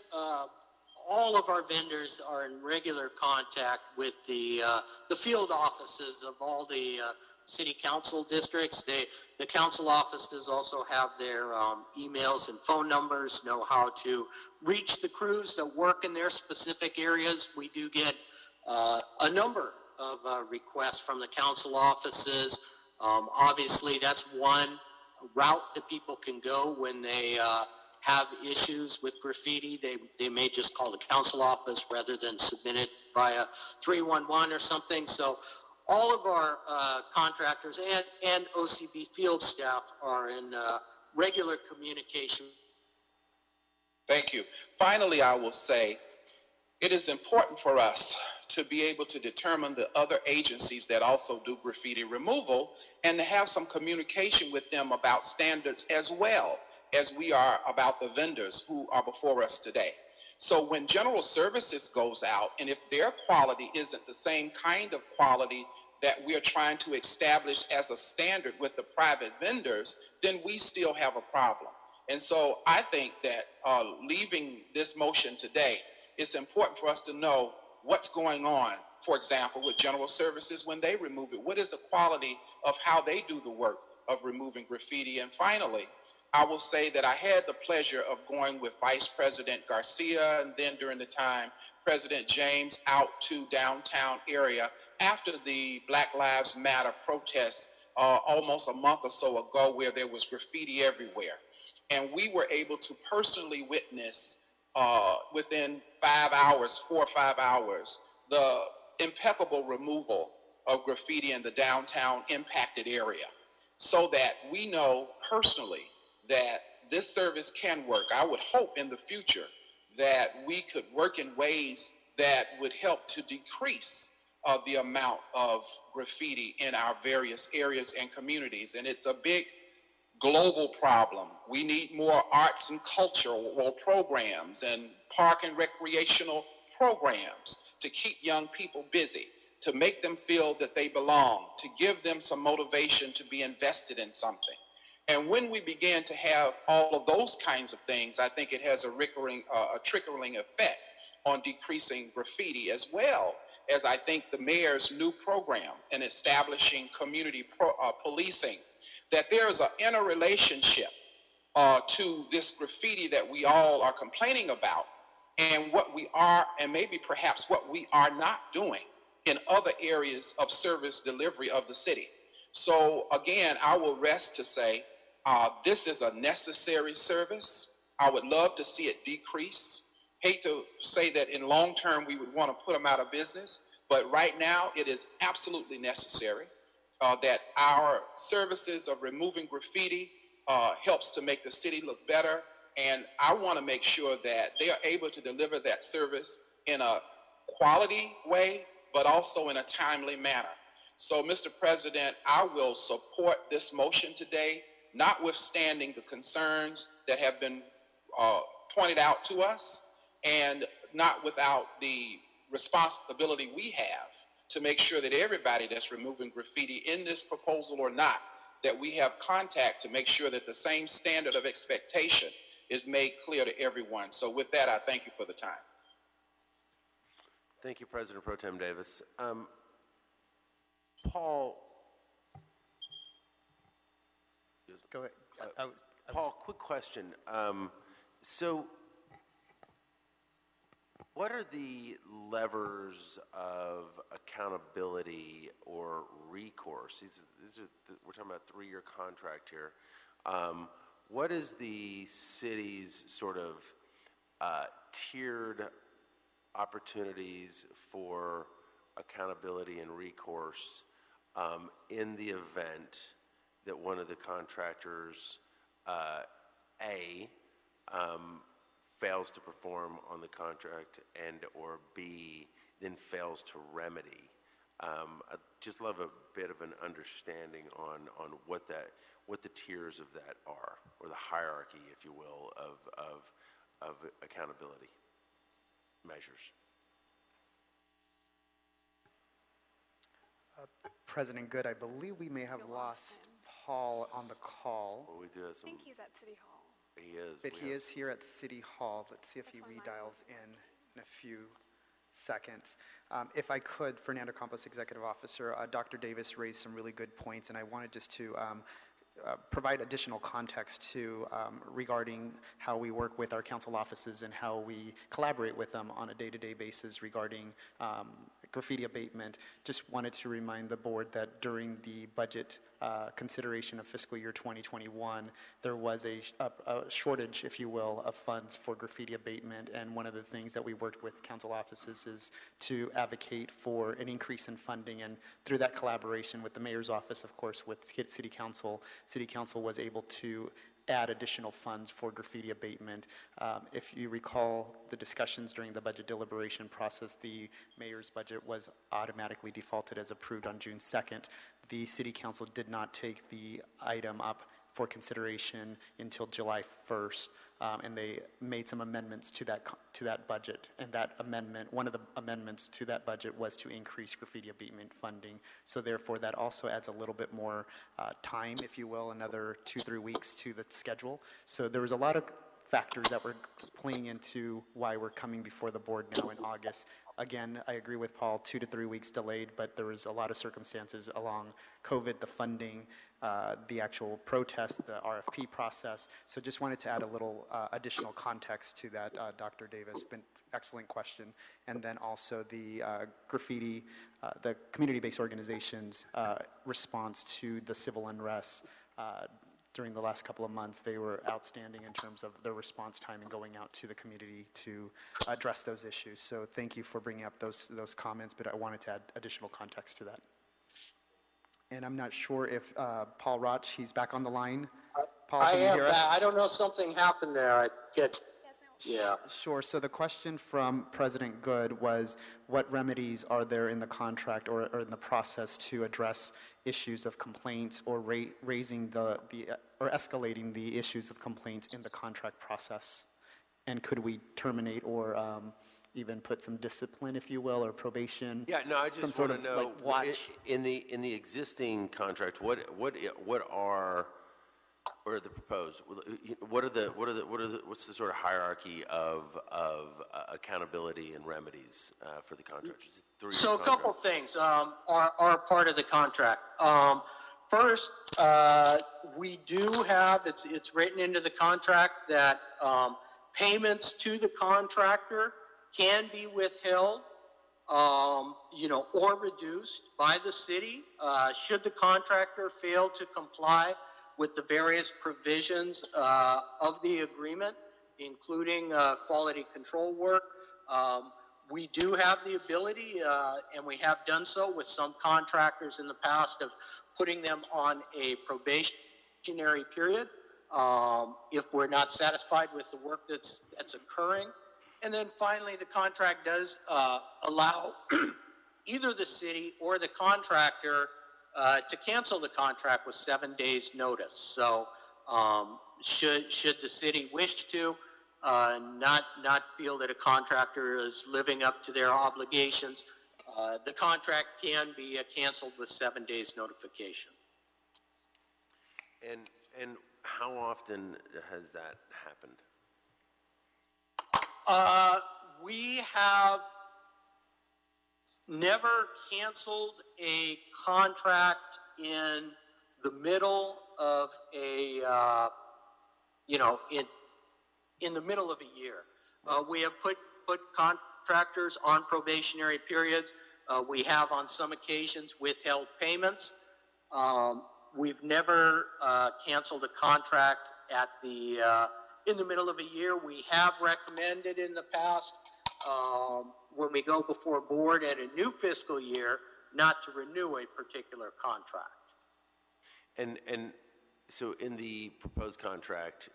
[SPEAKER 7] All of our vendors are in regular contact with the field offices of all the city council districts. The council offices also have their emails and phone numbers, know how to reach the crews that work in their specific areas. We do get a number of requests from the council offices. Obviously, that's one route that people can go when they have issues with graffiti. They may just call the council office rather than submit it via 311 or something. So all of our contractors and OCB field staff are in regular communication.
[SPEAKER 13] Thank you. Finally, I will say it is important for us to be able to determine the other agencies that also do graffiti removal and to have some communication with them about standards as well as we are about the vendors who are before us today. So when General Services goes out, and if their quality isn't the same kind of quality that we're trying to establish as a standard with the private vendors, then we still have a problem. And so I think that leaving this motion today, it's important for us to know what's going on, for example, with General Services when they remove it. What is the quality of how they do the work of removing graffiti? And finally, I will say that I had the pleasure of going with Vice President Garcia and then during the time, President James out to downtown area after the Black Lives Matter protests almost a month or so ago where there was graffiti everywhere. And we were able to personally witness within 5 hours, 4 or 5 hours, the impeccable removal of graffiti in the downtown impacted area so that we know personally that this service can work. I would hope in the future that we could work in ways that would help to decrease the amount of graffiti in our various areas and communities. And it's a big global problem. We need more arts and cultural programs and park and recreational programs to keep young people busy, to make them feel that they belong, to give them some motivation to be invested in something. And when we begin to have all of those kinds of things, I think it has a trickling effect on decreasing graffiti, as well as I think the mayor's new program in establishing community policing, that there is an interrelationship to this graffiti that we all are complaining about and what we are, and maybe perhaps what we are not doing in other areas of service delivery of the city. So again, I will rest to say, this is a necessary service. I would love to see it decrease. Hate to say that in long term we would want to put them out of business, but right now it is absolutely necessary that our services of removing graffiti helps to make the city look better. And I want to make sure that they are able to deliver that service in a quality way, but also in a timely manner. So, Mr. President, I will support this motion today, notwithstanding the concerns that have been pointed out to us, and not without the responsibility we have to make sure that everybody that's removing graffiti in this proposal or not, that we have contact to make sure that the same standard of expectation is made clear to everyone. So with that, I thank you for the time.
[SPEAKER 1] Thank you, President Pro Tem Davis. Paul.
[SPEAKER 2] Go ahead.
[SPEAKER 1] Paul, quick question. So what are the levers of accountability or recourse? We're talking about a 3-year contract here. What is the city's sort of tiered opportunities for accountability and recourse in the event that one of the contractors, fails to perform on the contract and or B, then fails to remedy? I'd just love a bit of an understanding on what the tiers of that are, or the hierarchy, if you will, of accountability measures.
[SPEAKER 2] President Good, I believe we may have lost Paul on the call.
[SPEAKER 1] Well, we do have some.
[SPEAKER 5] I think he's at City Hall.
[SPEAKER 1] He is.
[SPEAKER 2] But he is here at City Hall. Let's see if he redials in a few seconds. If I could, Fernando Campos, Executive Officer, Dr. Davis raised some really good points, and I wanted just to provide additional context to regarding how we work with our council offices and how we collaborate with them on a day-to-day basis regarding graffiti abatement. Just wanted to remind the board that during the budget consideration of fiscal year 2021, there was a shortage, if you will, of funds for graffiti abatement, and one of the things that we worked with council offices is to advocate for an increase in funding, and through that collaboration with the mayor's office, of course, with city council was able to add additional funds for graffiti abatement. If you recall the discussions during the budget deliberation process, the mayor's budget was automatically defaulted as approved on June 2nd. The city council did not take the item up for consideration until July 1st, and they made some amendments to that budget. And that amendment, one of the amendments to that budget was to increase graffiti abatement funding. So therefore, that also adds a little bit more time, if you will, another 2-3 weeks to the schedule. So there was a lot of factors that were playing into why we're coming before the board now in August. Again, I agree with Paul, 2 to 3 weeks delayed, but there was a lot of circumstances along COVID, the funding, the actual protest, the RFP process. So just wanted to add a little additional context to that, Dr. Davis. Been excellent question. And then also the graffiti, the community-based organizations' response to the civil unrest during the last couple of months. They were outstanding in terms of their response time and going out to the community to address those issues. So thank you for bringing up those comments, but I wanted to add additional context to that. And I'm not sure if Paul Roch, he's back on the line. Paul, can you hear us?
[SPEAKER 7] I don't know, something happened there. Yeah.
[SPEAKER 2] Sure. So the question from President Good was, what remedies are there in the contract or in the process to address issues of complaints or raising or escalating the issues of complaints in the contract process? And could we terminate or even put some discipline, if you will, or probation?
[SPEAKER 1] Yeah, no, I just
[SPEAKER 2] some sort
[SPEAKER 1] want to
[SPEAKER 2] of,
[SPEAKER 1] know,
[SPEAKER 2] like, watch.
[SPEAKER 1] in the existing contract, what are, or the proposed, what's the sort of hierarchy of accountability and remedies for the contract?
[SPEAKER 7] So a couple things are part of the contract. First, we do have, it's written into the contract that payments to the contractor can be withheld, or reduced by the city should the contractor fail to comply with the various provisions of the agreement, including quality control work. We do have the ability, and we have done so with some contractors in the past, of putting them on a probationary period if we're not satisfied with the work that's occurring. And then finally, the contract does allow either the city or the contractor to cancel the contract with 7 days notice. So should the city wish to not feel that a contractor is living up to their obligations, the contract can be canceled with 7 days notification.
[SPEAKER 1] And how often has that happened?
[SPEAKER 7] We have never canceled a contract in the middle of in the middle of a year. We have put contractors on probationary periods. We have on some occasions withheld payments. We've never canceled a contract at in the middle of a year. We have recommended in the past, when we go before board at a new fiscal year, not to renew a particular contract.
[SPEAKER 1] And so in the proposed contract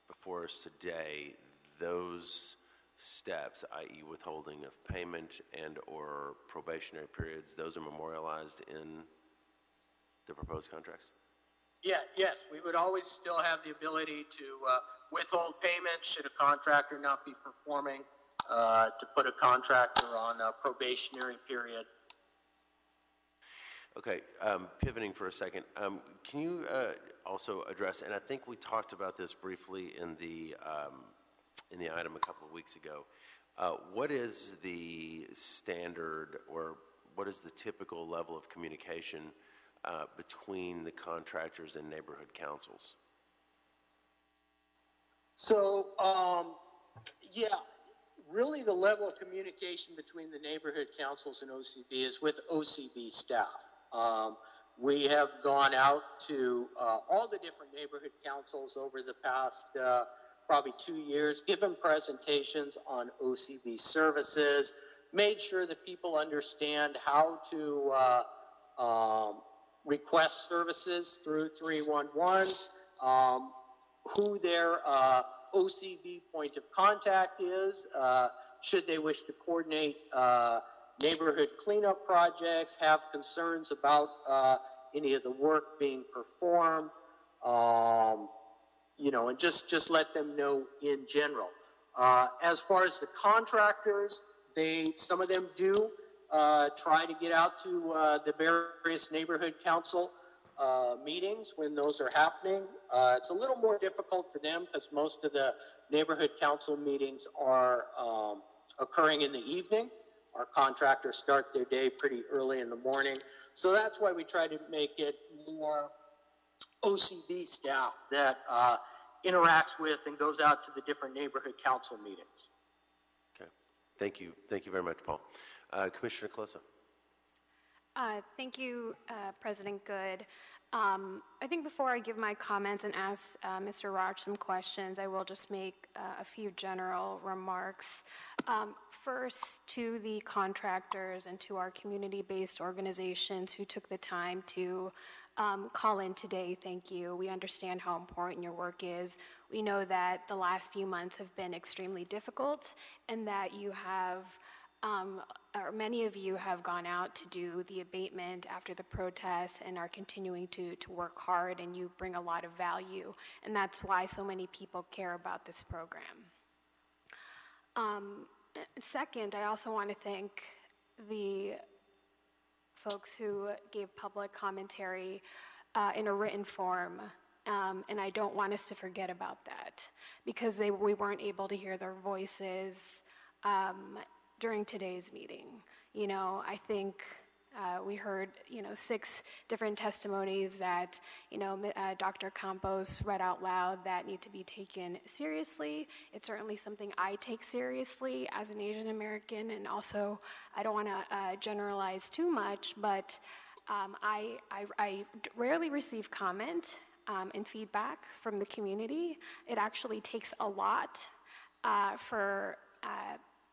[SPEAKER 1] before us today, those steps, i.e. withholding of payment and or probationary periods, those are memorialized in the proposed contracts?
[SPEAKER 7] Yeah, yes, we would always still have the ability to withhold payment should a contractor not be performing, to put a contractor on a probationary period.
[SPEAKER 1] Okay, pivoting for a second, can you also address, and I think we talked about this briefly in the item a couple of weeks ago, what is the standard or what is the typical level of communication between the contractors and neighborhood councils?
[SPEAKER 7] So, yeah, really the level of communication between the neighborhood councils and OCB is with OCB staff. We have gone out to all the different neighborhood councils over the past probably 2 years, given presentations on OCB services, made sure that people understand how to request services through 311. who their OCB point of contact is, should they wish to coordinate neighborhood cleanup projects, have concerns about any of the work being performed, and just let them know in general. As far as the contractors, some of them do try to get out to the various neighborhood council meetings when those are happening. It's a little more difficult for them because most of the neighborhood council meetings are occurring in the evening. Our contractors start their day pretty early in the morning. So that's why we try to make it more OCB staff that interacts with and goes out to the different neighborhood council meetings.
[SPEAKER 1] Okay. Thank you. Thank you very much, Paul. Commissioner Closa.
[SPEAKER 14] Thank you, President Good. I think before I give my comments and ask Mr. Roch some questions, I will just make a few general remarks. First, to the contractors and to our community-based organizations who took the time to call in today, thank you. We understand how important your work is. We know that the last few months have been extremely difficult and that you have or many of you have gone out to do the abatement after the protests and are continuing to work hard, and you bring a lot of value, and that's why so many people care about this program. Second, I also want to thank the folks who gave public commentary in a written form, and I don't want us to forget about that because we weren't able to hear their voices during today's meeting. I think we heard, 6 different testimonies that, Dr. Campos read out loud that need to be taken seriously. It's certainly something I take seriously as an Asian American, and also I don't want to generalize too much, but I rarely receive comment and feedback from the community. It actually takes a lot for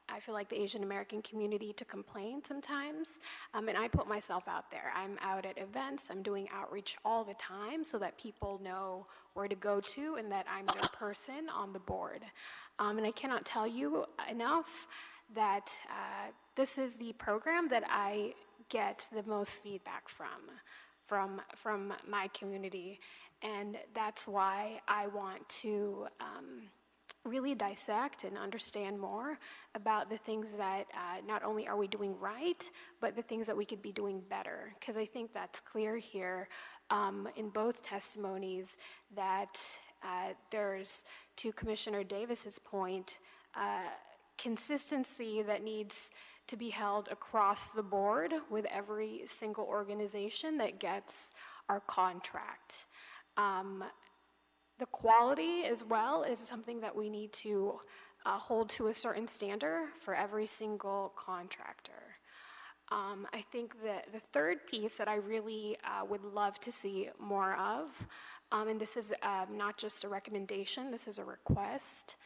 [SPEAKER 14] I feel like the Asian American community to complain sometimes, and I put myself out there. I'm out at events, I'm doing outreach all the time so that people know where to go to and that I'm their person on the board. And I cannot tell you enough that this is the program that I get the most feedback from my community, and that's why I want to really dissect and understand more about the things that not only are we doing right, but the things that we could be doing better. Because I think that's clear here in both testimonies that there's, to Commissioner Davis's point, consistency that needs to be held across the board with every single organization that gets our contract. The quality as well is something that we need to hold to a certain standard for every single contractor. I think that the third piece that I really would love to see more of, and this is not just a recommendation, this is a request,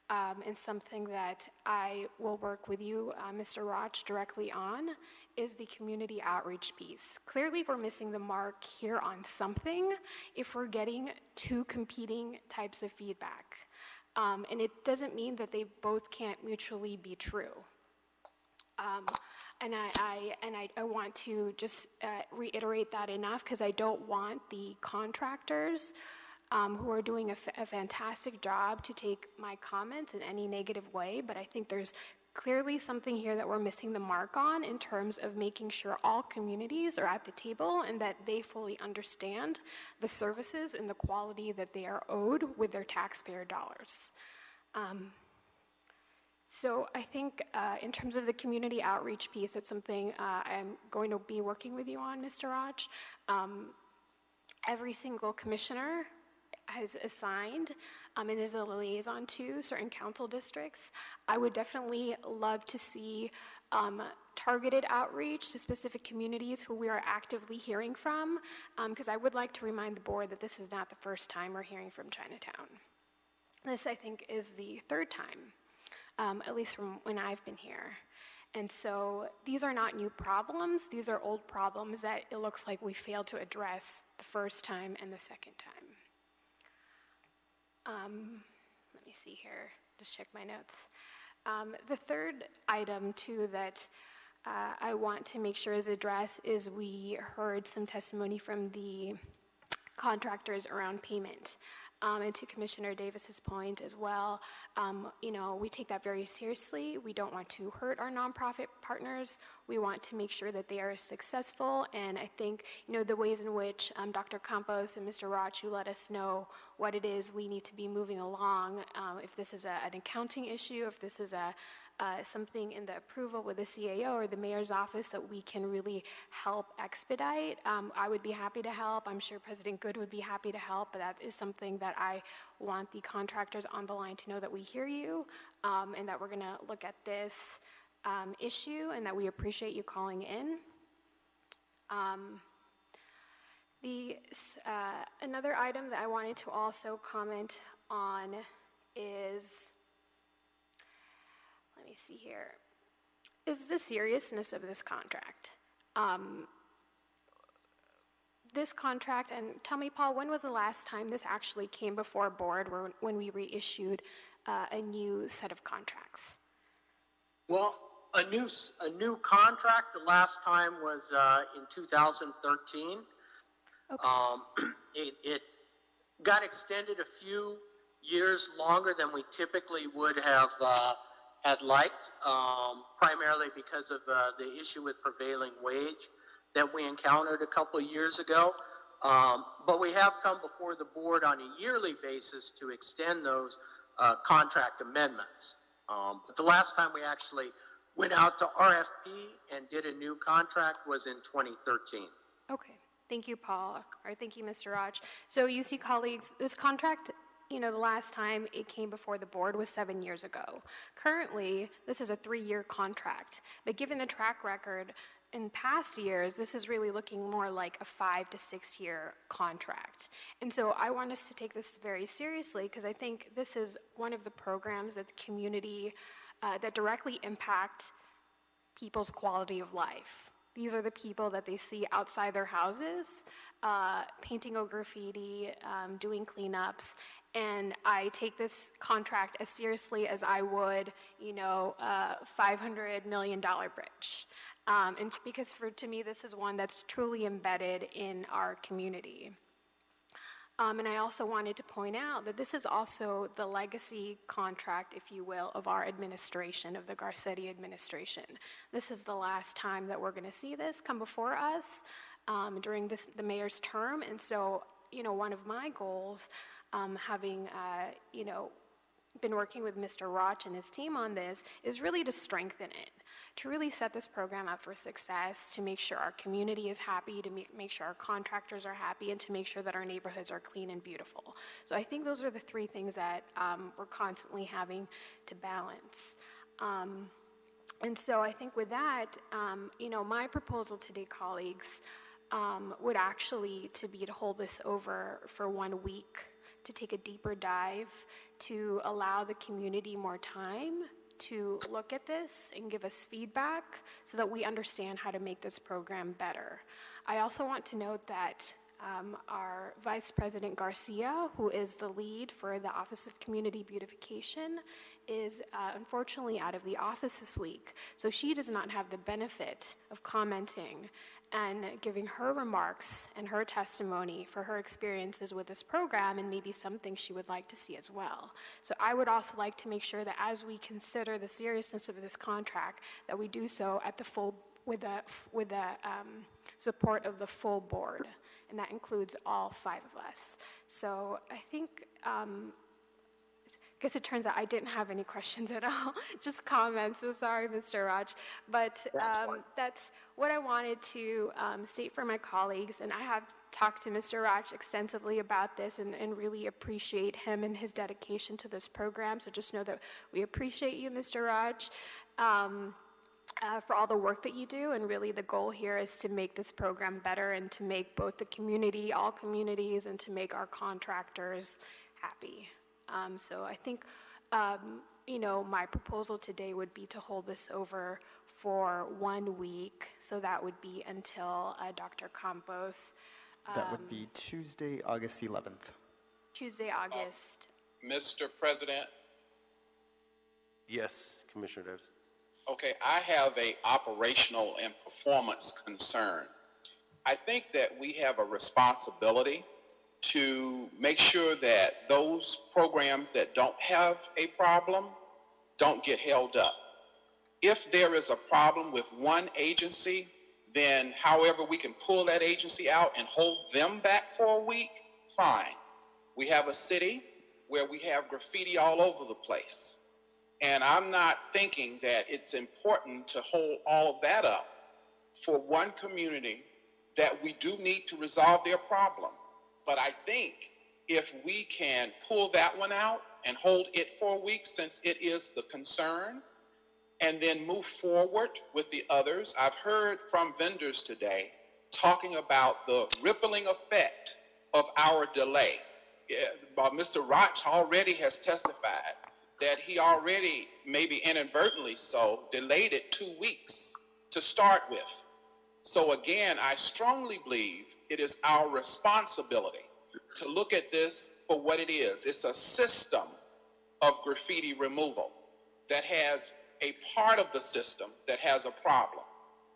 [SPEAKER 14] and something that I will work with you, Mr. Roch, directly on, is the community outreach piece. Clearly, we're missing the mark here on something if we're getting 2 competing types of feedback. And it doesn't mean that they both can't mutually be true. And I want to just reiterate that enough because I don't want the contractors who are doing a fantastic job to take my comments in any negative way, but I think there's clearly something here that we're missing the mark on in terms of making sure all communities are at the table and that they fully understand the services and the quality that they are owed with their taxpayer dollars. So I think in terms of the community outreach piece, it's something I'm going to be working with you on, Mr. Roch. Every single commissioner has assigned and is a liaison to certain council districts. I would definitely love to see targeted outreach to specific communities who we are actively hearing from, because I would like to remind the board that this is not the first time we're hearing from Chinatown. This, I think, is the 3rd time, at least from when I've been here. And so these are not new problems. These are old problems that it looks like we failed to address the first time and the second time. let me see here, just check my notes. The third item too that I want to make sure is addressed is we heard some testimony from the contractors around payment. And to Commissioner Davis's point as well, we take that very seriously. We don't want to hurt our nonprofit partners. We want to make sure that they are successful. And I think, the ways in which Dr. Campos and Mr. Roch, you let us know what it is we need to be moving along. If this is an accounting issue, if this is something in the approval with the CAO or the mayor's office that we can really help expedite, I would be happy to help. I'm sure President Good would be happy to help, but that is something that I want the contractors on the line to know that we hear you, and that we're going to look at this issue, and that we appreciate you calling in. Another item that I wanted to also comment on is, let me see here, is the seriousness of this contract. This contract, and tell me, Paul, when was the last time this actually came before a board when we reissued a new set of contracts?
[SPEAKER 7] Well, a new contract, the last time was in 2013. Okay. It got extended a few years longer than we typically would have had liked, primarily because of the issue with prevailing wage that we encountered a couple of years ago. But we have come before the board on a yearly basis to extend those contract amendments. But the last time we actually went out to RFP and did a new contract was in 2013.
[SPEAKER 14] Okay. Thank you, Paul. Or thank you, Mr. Roch. So you see, colleagues, this contract, the last time it came before the board was 7 years ago. Currently, this is a 3-year contract. But given the track record in past years, this is really looking more like a 5 to 6 year contract. And so I want us to take this very seriously, because I think this is one of the programs that the community, that directly impact people's quality of life. These are the people that they see outside their houses, painting or graffiti, doing cleanups. And I take this contract as seriously as I would, $500 million bridge. And because to me, this is one that's truly embedded in our community. And I also wanted to point out that this is also the legacy contract, if you will, of our administration, of the Garcetti administration. This is the last time that we're going to see this come before us during the mayor's term. And so, one of my goals, having, been working with Mr. Roch and his team on this, is really to strengthen it, to really set this program up for success, to make sure our community is happy, to make sure our contractors are happy, and to make sure that our neighborhoods are clean and beautiful. So I think those are the 3 things that we're constantly having to balance. And so I think with that, my proposal today, colleagues, would actually to hold this over for 1 week, to take a deeper dive, to allow the community more time to look at this and give us feedback so that we understand how to make this program better. I also want to note that our Vice President Garcia, who is the lead for the Office of Community Beautification, is unfortunately out of the office this week. So she does not have the benefit of commenting and giving her remarks and her testimony for her experiences with this program, and maybe something she would like to see as well. So I would also like to make sure that as we consider the seriousness of this contract, that we do so at with the support of the full board, and that includes all 5 of us. So I think, I guess it turns out I didn't have any questions at all, just comments. So sorry, Mr. Roch. But that's what I wanted to state for my colleagues. And I have talked to Mr. Roch extensively about this and really appreciate him and his dedication to this program. So just know that we appreciate you, Mr. Roch, for all the work that you do. And really the goal here is to make this program better and to make both the community, all communities, and to make our contractors happy. So I think, my proposal today would be to hold this over for 1 week. So that would be until Dr. Campos.
[SPEAKER 2] That would be Tuesday, August 11th.
[SPEAKER 14] Tuesday, August
[SPEAKER 13] Mr. President,
[SPEAKER 1] Yes, Commissioner Davis.
[SPEAKER 13] okay, I have a operational and performance concern. I think that we have a responsibility to make sure that those programs that don't have a problem don't get held up. If there is a problem with one agency, then however we can pull that agency out and hold them back for a week, fine. We have a city where we have graffiti all over the place. And I'm not thinking that it's important to hold all of that up for one community that we do need to resolve their problem. But I think if we can pull that one out and hold it for a week, since it is the concern, and then move forward with the others. I've heard from vendors today talking about the rippling effect of our delay. Mr. Roch already has testified that he already, maybe inadvertently so, delayed it 2 weeks to start with. So again, I strongly believe it is our responsibility to look at this for what it is. It's a system of graffiti removal that has a part of the system that has a problem.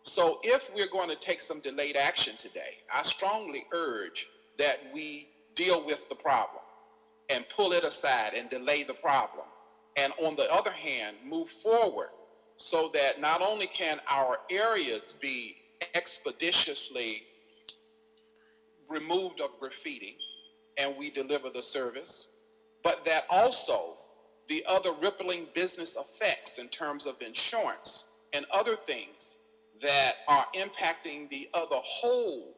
[SPEAKER 13] So if we're going to take some delayed action today, I strongly urge that we deal with the problem and pull it aside and delay the problem. And on the other hand, move forward so that not only can our areas be expeditiously removed of graffiti and we deliver the service, but that also the other rippling business effects in terms of insurance and other things that are impacting the other whole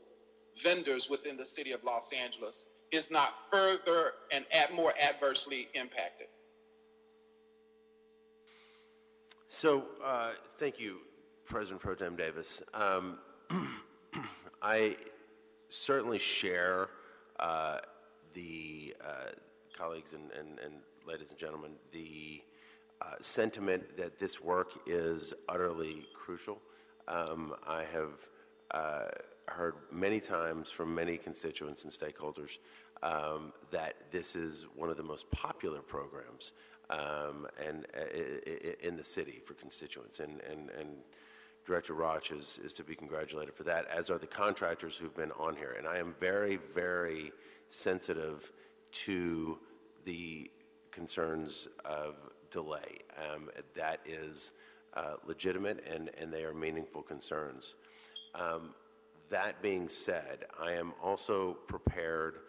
[SPEAKER 13] vendors within the city of Los Angeles is not further and more adversely impacted.
[SPEAKER 1] So, thank you, President Pro Tem Davis. I certainly share the colleagues and ladies and gentlemen, the sentiment that this work is utterly crucial. I have heard many times from many constituents and stakeholders that this is one of the most popular programs in the city for constituents, and Director Roch is to be congratulated for that, as are the contractors who've been on here. And I am very, very sensitive to the concerns of delay. That is legitimate, and they are meaningful concerns. That being said, I am also prepared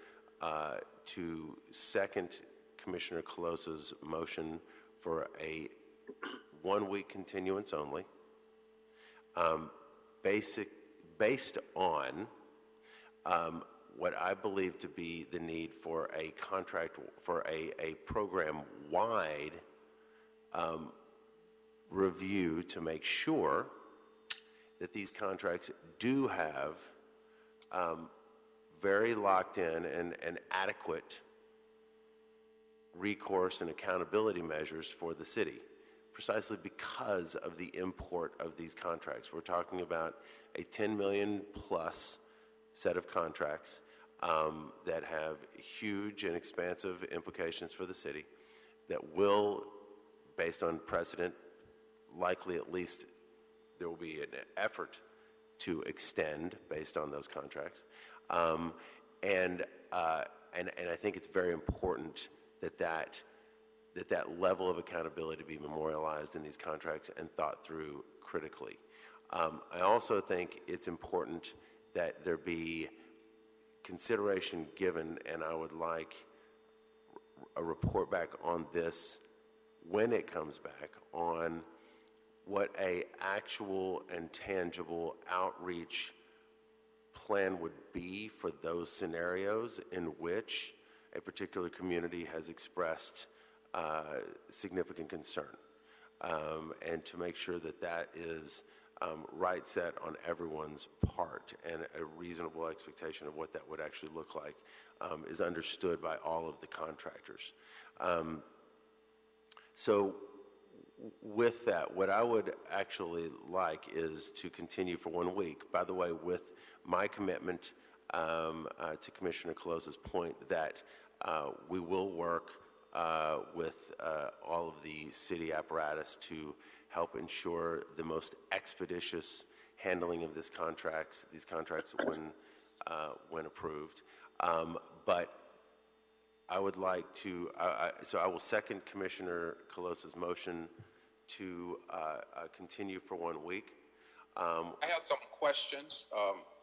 [SPEAKER 1] to second Commissioner Colosa's motion for a one-week continuance only, based on what I believe to be the need for a contract, for a program-wide review to make sure that these contracts do have very locked in and adequate recourse and accountability measures for the city, precisely because of the import of these contracts. We're talking about a 10 million plus set of contracts that have huge and expansive implications for the city, that will, based on precedent, likely at least there will be an effort to extend based on those contracts. And I think it's very important that level of accountability be memorialized in these contracts and thought through critically. I also think it's important that there be consideration given, and I would like a report back on this when it comes back, on what a actual and tangible outreach plan would be for those scenarios in which a particular community has expressed significant concern, and to make sure that that is right set on everyone's part, and a reasonable expectation of what that would actually look like is understood by all of the contractors. So with that, what I would actually like is to continue for 1 week, by the way, with my commitment to Commissioner Colosa's point that we will work with all of the city apparatus to help ensure the most expeditious handling of these contracts when approved. But I would like to, so I will second Commissioner Colosa's motion to continue for 1 week.
[SPEAKER 13] I have some questions,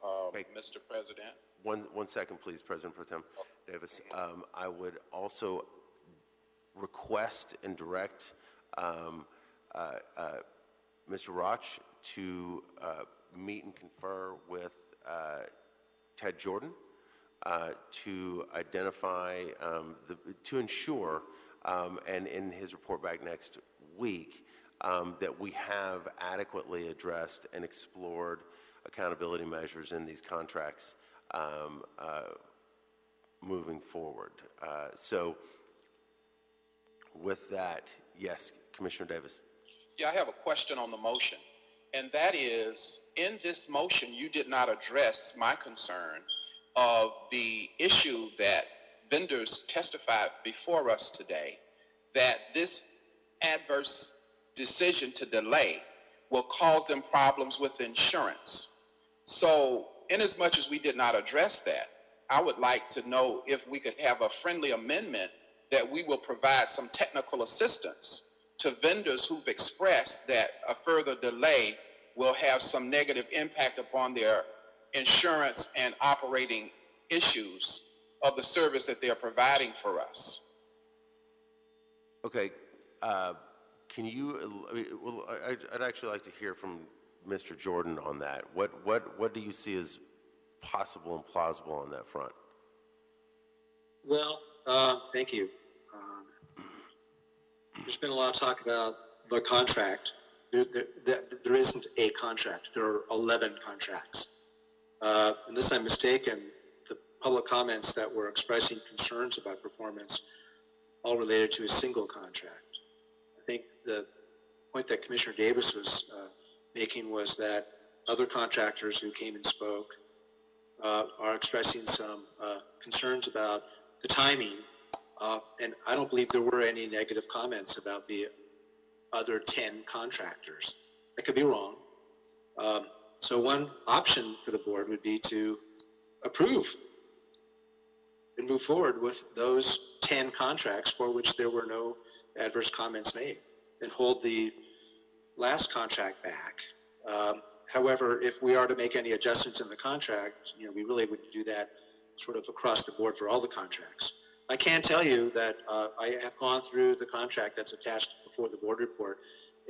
[SPEAKER 13] Mr. President.
[SPEAKER 1] One second, please, President Pro Tem Davis. I would also request and direct Mr. Roch to meet and confer with Ted Jordan to identify, to ensure, and in his report back next week, that we have adequately addressed and explored accountability measures in these contracts moving forward. So with that, yes, Commissioner Davis.
[SPEAKER 13] Yeah, I have a question on the motion, and that is, in this motion, you did not address my concern of the issue that vendors testified before us today, that this adverse decision to delay will cause them problems with insurance. So, in as much as we did not address that, I would like to know if we could have a friendly amendment that we will provide some technical assistance to vendors who've expressed that a further delay will have some negative impact upon their insurance and operating issues of the service that they're providing for us.
[SPEAKER 1] Okay. Can you, well, I'd actually like to hear from Mr. Jordan on that. What do you see as possible and plausible on that front?
[SPEAKER 4] Well, thank you. There's been a lot of talk about the contract. There isn't a contract. There are 11 contracts. Unless I'm mistaken, the public comments that were expressing concerns about performance all related to a single contract. I think the point that Commissioner Davis was making was that other contractors who came and spoke are expressing some concerns about the timing, and I don't believe there were any negative comments about the other 10 contractors. I could be wrong. So one option for the board would be to approve and move forward with those 10 contracts for which there were no adverse comments made, and hold the last contract back. However, if we are to make any adjustments in the contract, we really would do that sort of across the board for all the contracts. I can tell you that I have gone through the contract that's attached before the board report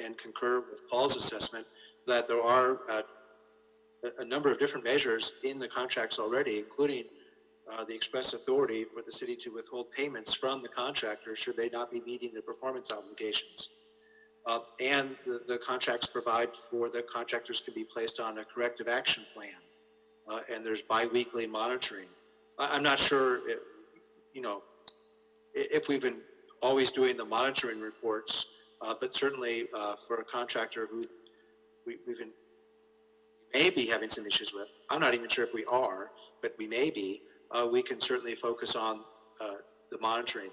[SPEAKER 4] and concur with Paul's assessment that there are a number of different measures in the contracts already, including the express authority for the city to withhold payments from the contractor should they not be meeting their performance obligations. And the contracts provide for the contractors to be placed on a corrective action plan. And there's bi-weekly monitoring. I'm not sure, if we've been always doing the monitoring reports, but certainly for a contractor who we may be having some issues with, I'm not even sure if we are, but we may be, we can certainly focus on the monitoring.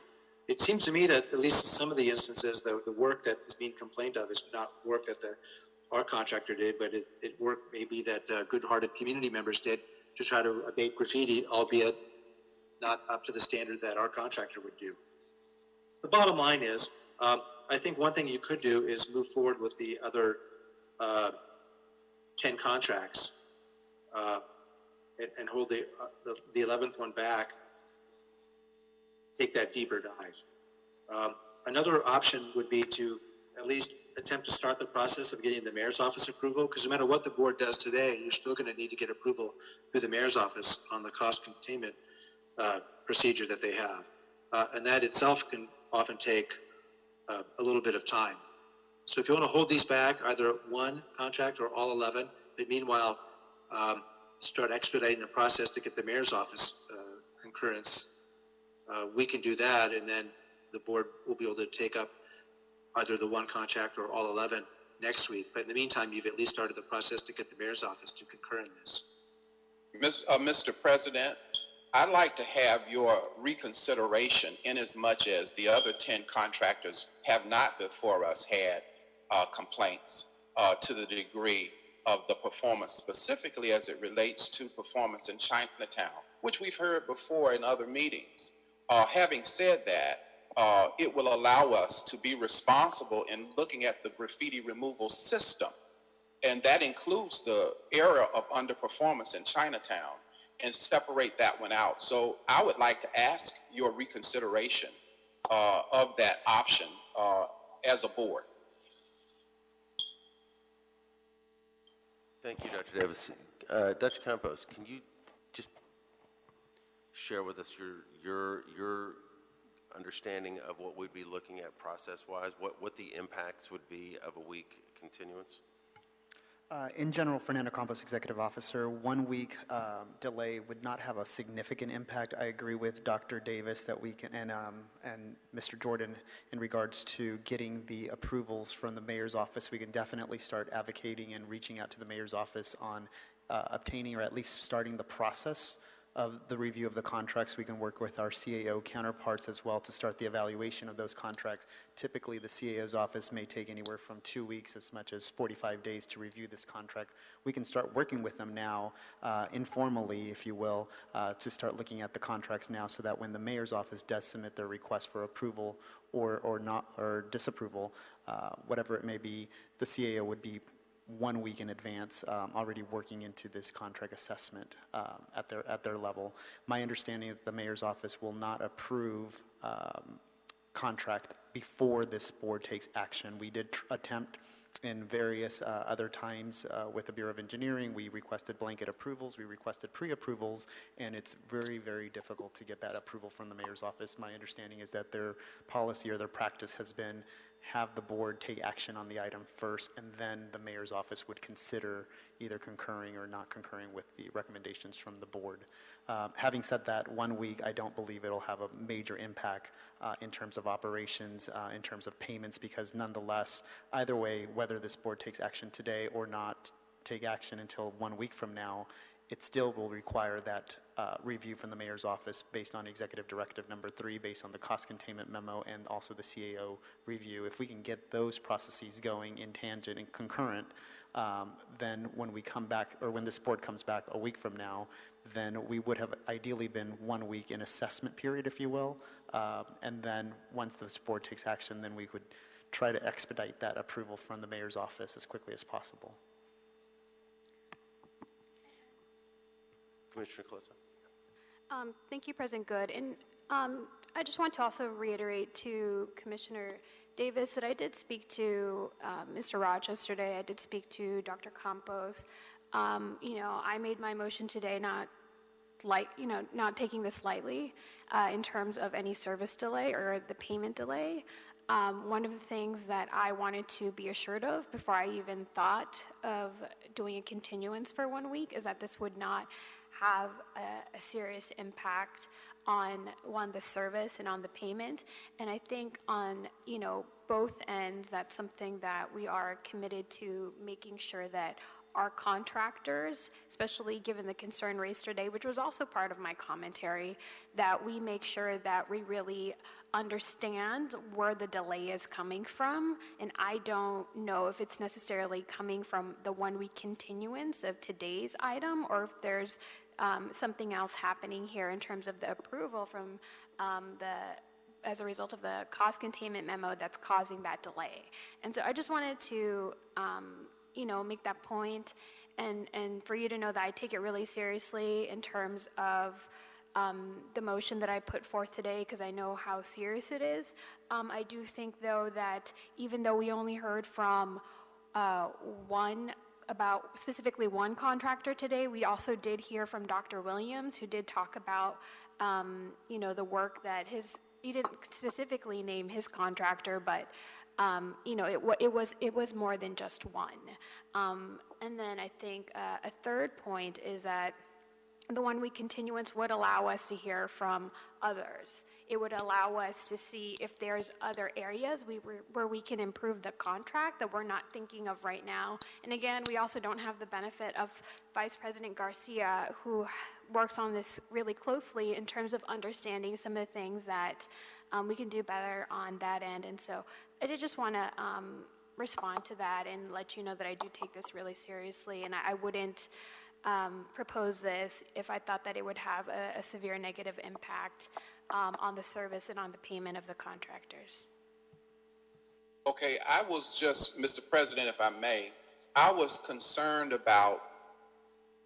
[SPEAKER 4] It seems to me that at least in some of the instances, the work that is being complained of is not work that our contractor did, but it work maybe that good-hearted community members did to try to abate graffiti, albeit not up to the standard that our contractor would do. The bottom line is, I think one thing you could do is move forward with the other 10 contracts and hold the 11th one back, take that deeper dive. Another option would be to at least attempt to start the process of getting the mayor's office approval, because no matter what the board does today, you're still going to need to get approval through the mayor's office on the cost containment procedure that they have. And that itself can often take a little bit of time. So if you want to hold these back, either one contract or all 11, but meanwhile start expediting the process to get the mayor's office concurrence, we can do that, and then the board will be able to take up either the one contract or all 11 next week. But in the meantime, you've at least started the process to get the mayor's office to concur in this.
[SPEAKER 13] Mr. President, I'd like to have your reconsideration in as much as the other 10 contractors have not before us had complaints to the degree of the performance, specifically as it relates to performance in Chinatown, which we've heard before in other meetings. Having said that, it will allow us to be responsible in looking at the graffiti removal system, and that includes the area of underperformance in Chinatown, and separate that one out. So I would like to ask your reconsideration of that option as a board.
[SPEAKER 1] Thank you, Dr. Davis. Dr. Campos, can you just share with us your understanding of what we'd be looking at process-wise, what the impacts would be of a week continuance?
[SPEAKER 2] In general, Fernando Campos, Executive Officer, 1 week delay would not have a significant impact. I agree with Dr. Davis that we can, and Mr. Jordan, in regards to getting the approvals from the mayor's office. We can definitely start advocating and reaching out to the mayor's office on obtaining or at least starting the process of the review of the contracts. We can work with our CAO counterparts as well to start the evaluation of those contracts. Typically, the CAO's office may take anywhere from 2 weeks as much as 45 days to review this contract. We can start working with them now, informally, if you will, to start looking at the contracts now so that when the mayor's office does submit their request for approval or disapproval, whatever it may be, the CAO would be 1 week in advance, already working into this contract assessment at their level. My understanding is that the mayor's office will not approve contract before this board takes action. We did attempt in various other times with the Bureau of Engineering. We requested blanket approvals, we requested pre-approvals, and it's very, very difficult to get that approval from the mayor's office. My understanding is that their policy or their practice has been have the board take action on the item first, and then the mayor's office would consider either concurring or not concurring with the recommendations from the board. Having said that, 1 week, I don't believe it'll have a major impact in terms of operations, in terms of payments, because nonetheless, either way, whether this board takes action today or not take action until 1 week from now, it still will require that review from the mayor's office based on Executive Directive number 3, based on the cost containment memo, and also the CAO review. If we can get those processes going in tangent and concurrent, then when we come back, or when this board comes back a week from now, then we would have ideally been 1 week in assessment period, if you will. And then once this board takes action, then we would try to expedite that approval from the mayor's office as quickly as possible.
[SPEAKER 1] Commissioner Colessa.
[SPEAKER 14] Thank you, President Good. And I just want to also reiterate to Commissioner Davis that I did speak to Mr. Raj yesterday. I did speak to Dr. Campos. I made my motion today not taking this lightly in terms of any service delay or the payment delay. One of the things that I wanted to be assured of before I even thought of doing a continuance for 1 week is that this would not have a serious impact on, one, the service and on the payment. And I think on, both ends, that's something that we are committed to making sure that our contractors, especially given the concern raised today, which was also part of my commentary, that we make sure that we really understand where the delay is coming from. And I don't know if it's necessarily coming from the 1 week continuance of today's item, or if there's something else happening here in terms of the approval from as a result of the cost containment memo that's causing that delay. And so I just wanted to make that point, and for you to know that I take it really seriously in terms of the motion that I put forth today, because I know how serious it is. I do think, though, that even though we only heard from specifically one contractor today, we also did hear from Dr. Williams, who did talk about the work that he didn't specifically name his contractor, but it was more than just one. And then I think a third point is that the 1 week continuance would allow us to hear from others. it would allow us to see if there's other areas where we can improve the contract that we're not thinking of right now. And again, we also don't have the benefit of Vice President Garcia, who works on this really closely in terms of understanding some of the things that we can do better on that end. And so I did just want to respond to that and let you know that I do take this really seriously, and I wouldn't propose this if I thought that it would have a severe negative impact on the service and on the payment of the contractors.
[SPEAKER 13] Okay, I was just, Mr. President, if I may, I was concerned about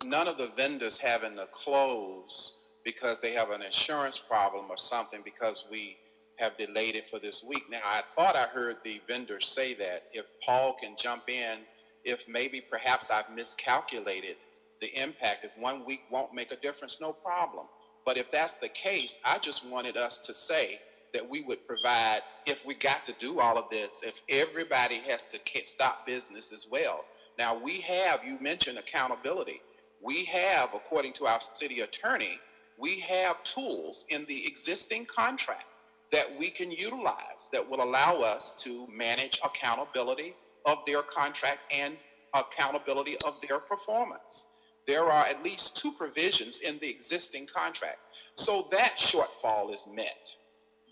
[SPEAKER 13] none of the vendors having to close because they have an insurance problem or something because we have delayed it for this week. Now, I thought I heard the vendors say that. If Paul can jump in, if maybe perhaps I've miscalculated the impact. If 1 week won't make a difference, no problem. But if that's the case, I just wanted us to say that we would provide, if we got to do all of this, if everybody has to stop business as well. Now, we have, you mentioned accountability. We have, according to our city attorney, we have tools in the existing contract that we can utilize that will allow us to manage accountability of their contract and accountability of their performance. There are at least 2 provisions in the existing contract. So that shortfall is met.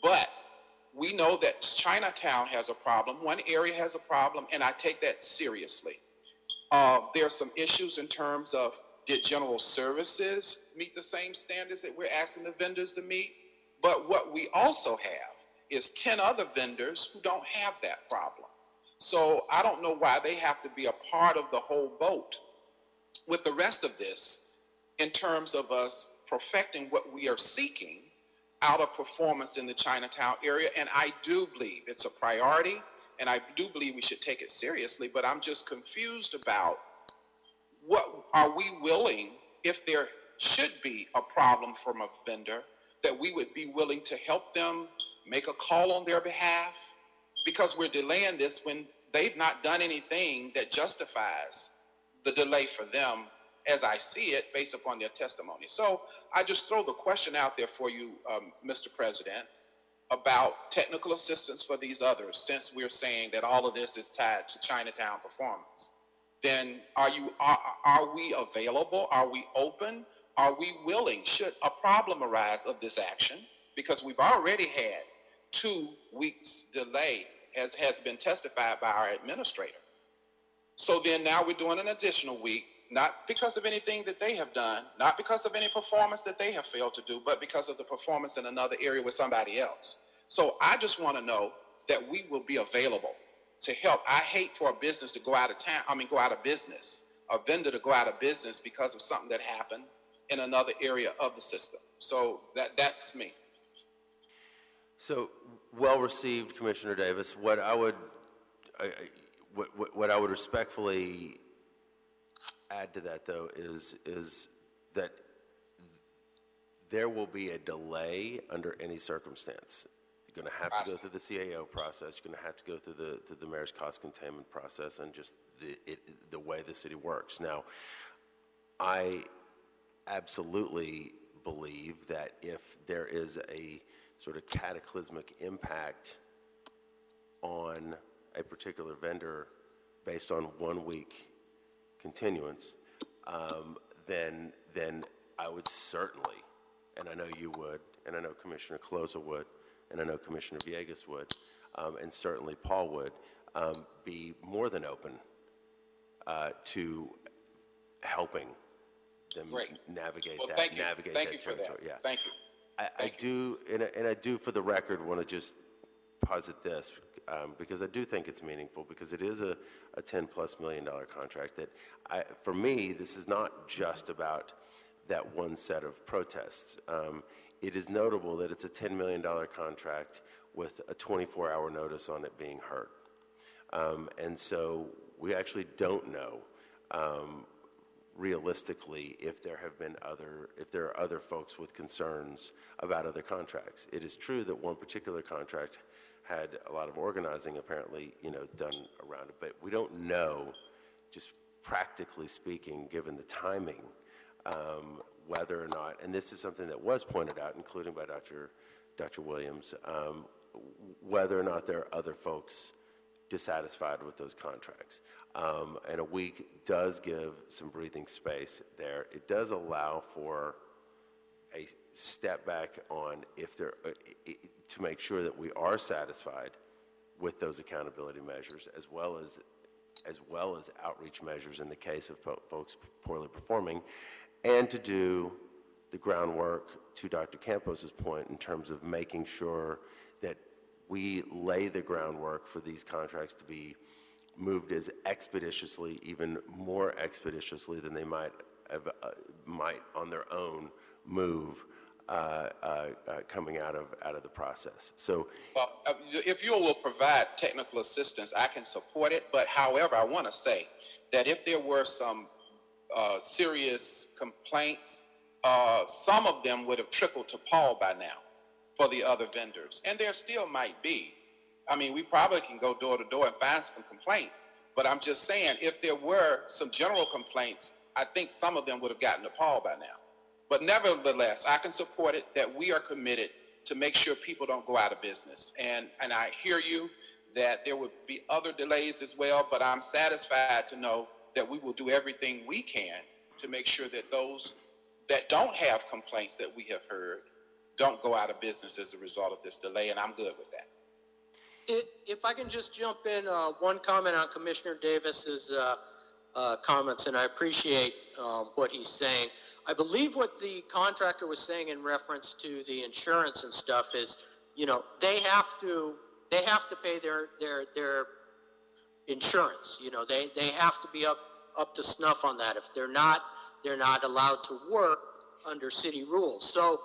[SPEAKER 13] But we know that Chinatown has a problem, one area has a problem, and I take that seriously. There are some issues in terms of, did general services meet the same standards that we're asking the vendors to meet? But what we also have is 10 other vendors who don't have that problem. So I don't know why they have to be a part of the whole boat with the rest of this in terms of us perfecting what we are seeking out of performance in the Chinatown area. And I do believe it's a priority, and I do believe we should take it seriously, but I'm just confused about what are we willing, if there should be a problem from a vendor, that we would be willing to help them make a call on their behalf, because we're delaying this when they've not done anything that justifies the delay for them, as I see it, based upon their testimony. So I just throw the question out there for you, Mr. President, about technical assistance for these others, since we're saying that all of this is tied to Chinatown performance. Then are we available? Are we open? Are we willing, should a problem arise of this action? Because we've already had 2 weeks delay, as has been testified by our administrator. So then now we're doing an additional week, not because of anything that they have done, not because of any performance that they have failed to do, but because of the performance in another area with somebody else. So I just want to know that we will be available to help. I hate for a business to go out of business, a vendor to go out of business because of something that happened in another area of the system. So that's me.
[SPEAKER 1] So, well received, Commissioner Davis. What I would respectfully add to that, though, is that there will be a delay under any circumstance. You're going to have to go through the CAO process. You're going to have to go through the mayor's cost containment process, and just the way the city works. Now, I absolutely believe that if there is a sort of cataclysmic impact on a particular vendor based on 1 week continuance, then I would certainly, and I know you would, and I know Commissioner Closa would, and I know Commissioner Villegas would, and certainly Paul would, be more than open to helping them navigate that.
[SPEAKER 13] Thank you.
[SPEAKER 1] Navigate
[SPEAKER 13] Thank
[SPEAKER 1] that
[SPEAKER 13] you for
[SPEAKER 1] territory.
[SPEAKER 13] that.
[SPEAKER 1] Yeah.
[SPEAKER 13] Thank you.
[SPEAKER 1] I do, and I do, for the record, want to just posit this, because I do think it's meaningful, because it is a $10+ million contract that, for me, this is not just about that one set of protests. It is notable that it's a $10 million contract with a 24-hour notice on it being heard. And so we actually don't know realistically if there are other folks with concerns about other contracts. It is true that one particular contract had a lot of organizing, apparently, done around it, but we don't know, just practically speaking, given the timing, whether or not, and this is something that was pointed out, including by Dr. Dr. Williams, whether or not there are other folks dissatisfied with those contracts. And a week does give some breathing space there. It does allow for a step back on if there, to make sure that we are satisfied with those accountability measures, as well as outreach measures in the case of folks poorly performing, and to do the groundwork, to Dr. Campos's point, in terms of making sure that we lay the groundwork for these contracts to be moved as expeditiously, even more expeditiously than they might on their own move coming out of the process. So,
[SPEAKER 13] well, if you will provide technical assistance, I can support it. But however, I want to say that if there were some serious complaints, some of them would have trickled to Paul by now for the other vendors, and there still might be. I mean, we probably can go door to door and find some complaints, but I'm just saying, if there were some general complaints, I think some of them would have gotten to Paul by now. But nevertheless, I can support it that we are committed to make sure people don't go out of business. And I hear you that there would be other delays as well, but I'm satisfied to know that we will do everything we can to make sure that those that don't have complaints that we have heard don't go out of business as a result of this delay, and I'm good with that.
[SPEAKER 7] If I can just jump in, one comment on Commissioner Davis's comments, and I appreciate what he's saying. I believe what the contractor was saying in reference to the insurance and stuff is, you know, they have to pay their insurance. You know, they have to be up to snuff on that. If they're not allowed to work under city rules. So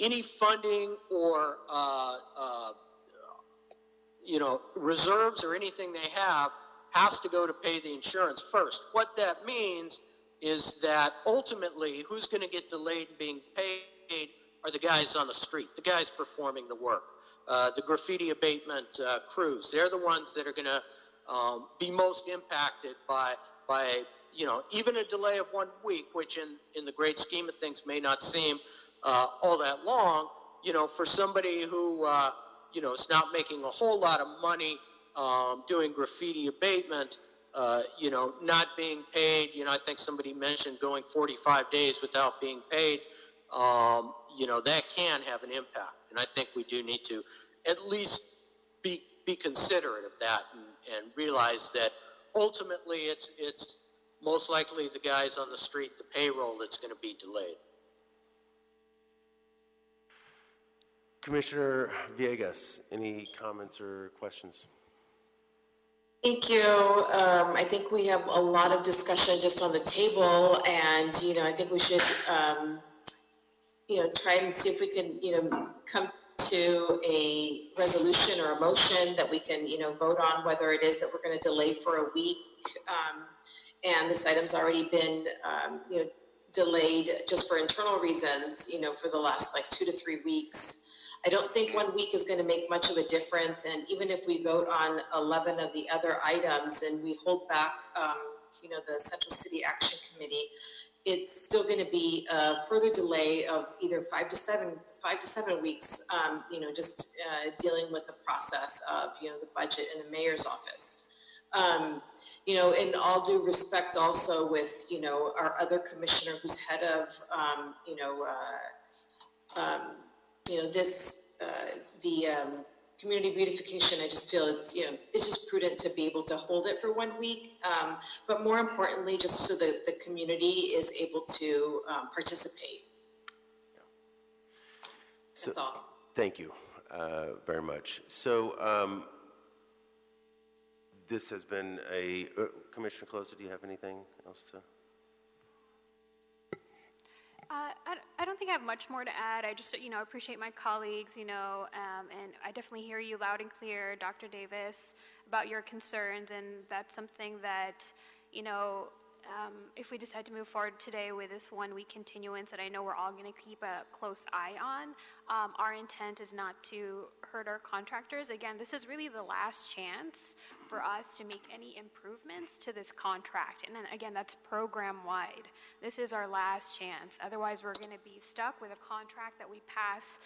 [SPEAKER 7] any funding or reserves or anything they have has to go to pay the insurance first. What that means is that ultimately who's going to get delayed in being paid are the guys on the street, the guys performing the work, the graffiti abatement crews. They're the ones that are going to be most impacted by even a delay of 1 week, which in the great scheme of things may not seem all that long. You know, for somebody who is not making a whole lot of money doing graffiti abatement, not being paid. I think somebody mentioned going 45 days without being paid. That can have an impact, and I think we do need to at least be considerate of that and realize that ultimately it's most likely the guys on the street, the payroll, that's going to be delayed.
[SPEAKER 1] Commissioner Villegas, any comments or questions?
[SPEAKER 3] Thank you. I think we have a lot of discussion just on the table, and I think we should try and see if we can come to a resolution or a motion that we can vote on whether it is that we're going to delay for a week. And this item's already been delayed just for internal reasons for the last 2 to 3 weeks. I don't think 1 week is going to make much of a difference, and even if we vote on 11 of the other items and we hold back, the Central City Action Committee, it's still going to be a further delay of either 5 to 7 weeks, just dealing with the process of, the budget in the mayor's office. In all due respect also with, our other commissioner who's head of, the community beautification, I just feel it's just prudent to be able to hold it for 1 week, but more importantly, just so that the community is able to participate. That's all.
[SPEAKER 1] Thank you very much. So this has been Commissioner Closer, do you have anything else to?
[SPEAKER 14] I don't think I have much more to add. I just, appreciate my colleagues, and I definitely hear you loud and clear, Dr. Davis, about your concerns, and that's something that, if we decide to move forward today with this 1 week continuance that I know we're all going to keep a close eye on, our intent is not to hurt our contractors. Again, this is really the last chance for us to make any improvements to this contract. And then again, that's program-wide. This is our last chance. Otherwise, we're going to be stuck with a contract that we pass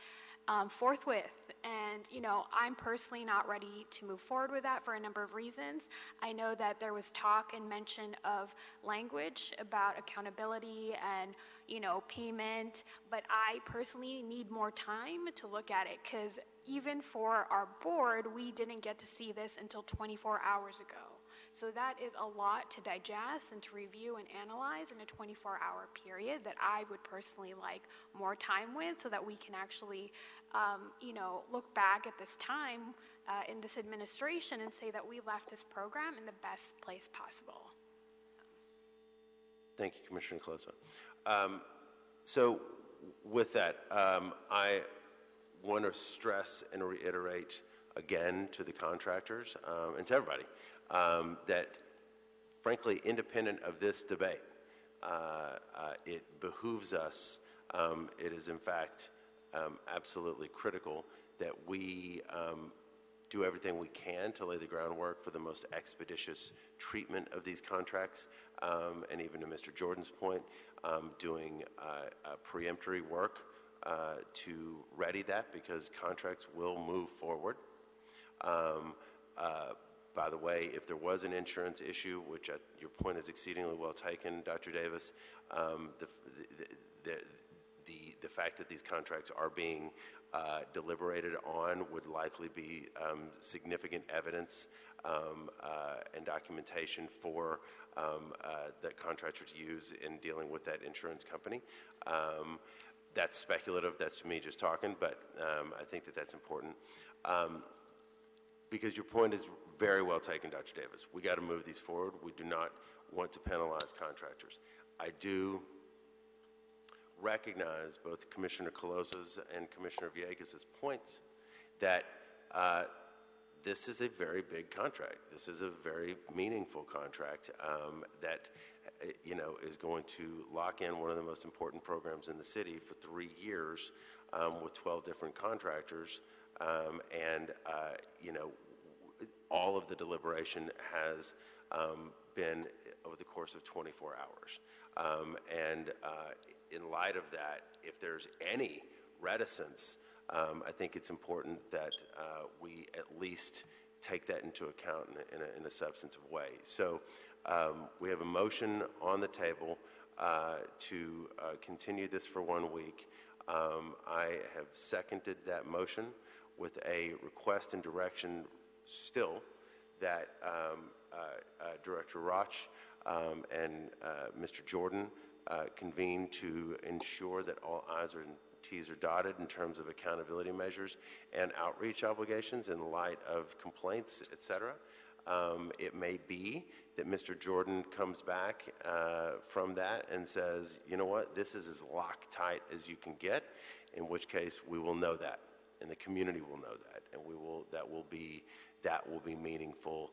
[SPEAKER 14] forthwith. And, I'm personally not ready to move forward with that for a number of reasons. I know that there was talk and mention of language about accountability and, payment, but I personally need more time to look at it, because even for our board, we didn't get to see this until 24 hours ago. So that is a lot to digest and to review and analyze in a 24-hour period that I would personally like more time with, so that we can actually, look back at this time in this administration and say that we left this program in the best place possible.
[SPEAKER 1] Thank you, Commissioner Coloso. So with that, I want to stress and reiterate again to the contractors and to everybody that, frankly, independent of this debate, it behooves us, it is in fact absolutely critical that we do everything we can to lay the groundwork for the most expeditious treatment of these contracts, and even to Mr. Jordan's point, doing preemptory work to ready that, because contracts will move forward. By the way, if there was an insurance issue, which your point is exceedingly well taken, Dr. Davis, the fact that these contracts are being deliberated on would likely be significant evidence and documentation for that contractor to use in dealing with that insurance company. That's speculative. That's to me just talking, but I think that that's important. Because your point is very well taken, Dr. Davis. We got to move these forward. We do not want to penalize contractors. I do recognize both Commissioner Coloso's and Commissioner Villegas' points that this is a very big contract. This is a very meaningful contract that is going to lock in one of the most important programs in the city for 3 years with 12 different contractors, and all of the deliberation has been over the course of 24 hours. And in light of that, if there's any reticence, I think it's important that we at least take that into account in a substantive way. So we have a motion on the table to continue this for 1 week. I have seconded that motion with a request and direction still that Director Roch and Mr. Jordan convene to ensure that all I's and T's are dotted in terms of accountability measures and outreach obligations in light of complaints, et cetera. It may be that Mr. Jordan comes back from that and says, you know what, this is as Loctite as you can get, in which case we will know that, and the community will know that, and that will be meaningful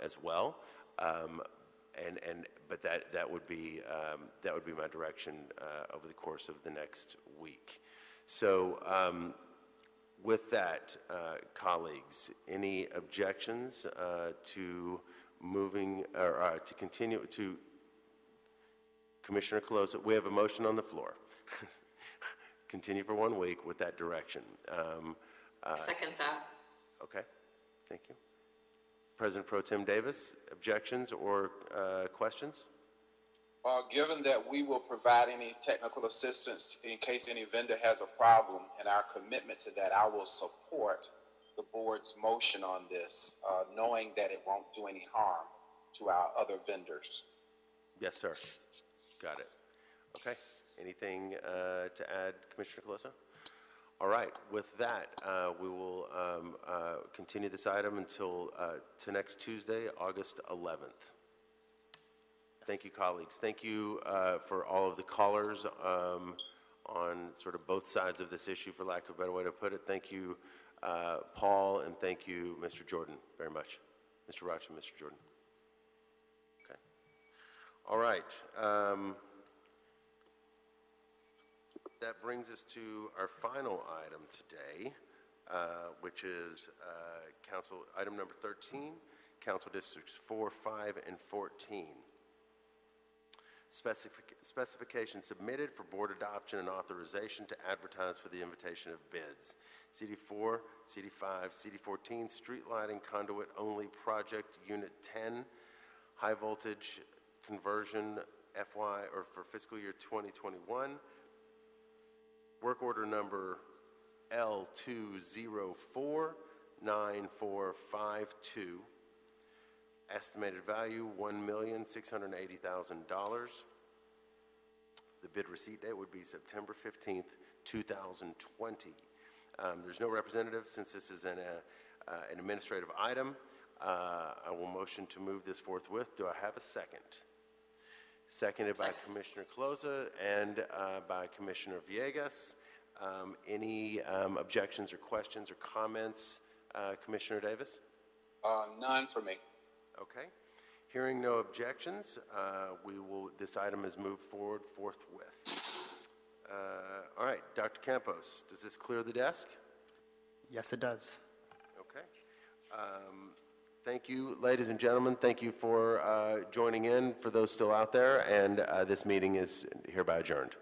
[SPEAKER 1] as well. But that would be my direction over the course of the next week. So with that, colleagues, any objections to moving or to continue to Commissioner Coloso? We have a motion on the floor. Continue for 1 week with that direction.
[SPEAKER 3] Second that.
[SPEAKER 1] Okay, thank you. President Pro Tem Davis, objections or questions?
[SPEAKER 13] Given that we will provide any technical assistance in case any vendor has a problem, and our commitment to that, I will support the board's motion on this, knowing that it won't do any harm to our other vendors.
[SPEAKER 1] Yes, sir. Got it. Okay. Anything to add, Commissioner Coloso? All right. With that, we will continue this item until to next Tuesday, August 11th. Thank you, colleagues. Thank you for all of the callers on sort of both sides of this issue, for lack of a better way to put it. Thank you, Paul, and thank you, Mr. Jordan, very much. Mr. Roch and Mr. Jordan. Okay. All right. That brings us to our final item today, which is council item number 13, Council Districts 4, 5, and 14. Specification submitted for board adoption and authorization to advertise for the invitation of bids. CD4, CD5, CD14, street lighting conduit only project, Unit 10, high voltage conversion FY or for fiscal year 2021. Work order number L2049452. Estimated value $1,680,000. The bid receipt date would be September 15th, 2020. There's no representative since this is an administrative item. I will motion to move this forthwith. Do I have a second? Seconded by Commissioner Cloza and by Commissioner Villegas. Any objections or questions or comments? Commissioner Davis?
[SPEAKER 13] None for me.
[SPEAKER 1] Okay. Hearing no objections, this item is moved forward forthwith. All right, Dr. Campos, does this clear the desk?
[SPEAKER 2] Yes, it does.
[SPEAKER 1] Okay. Thank you, ladies and gentlemen. Thank you for joining in, for those still out there, and this meeting is hereby adjourned.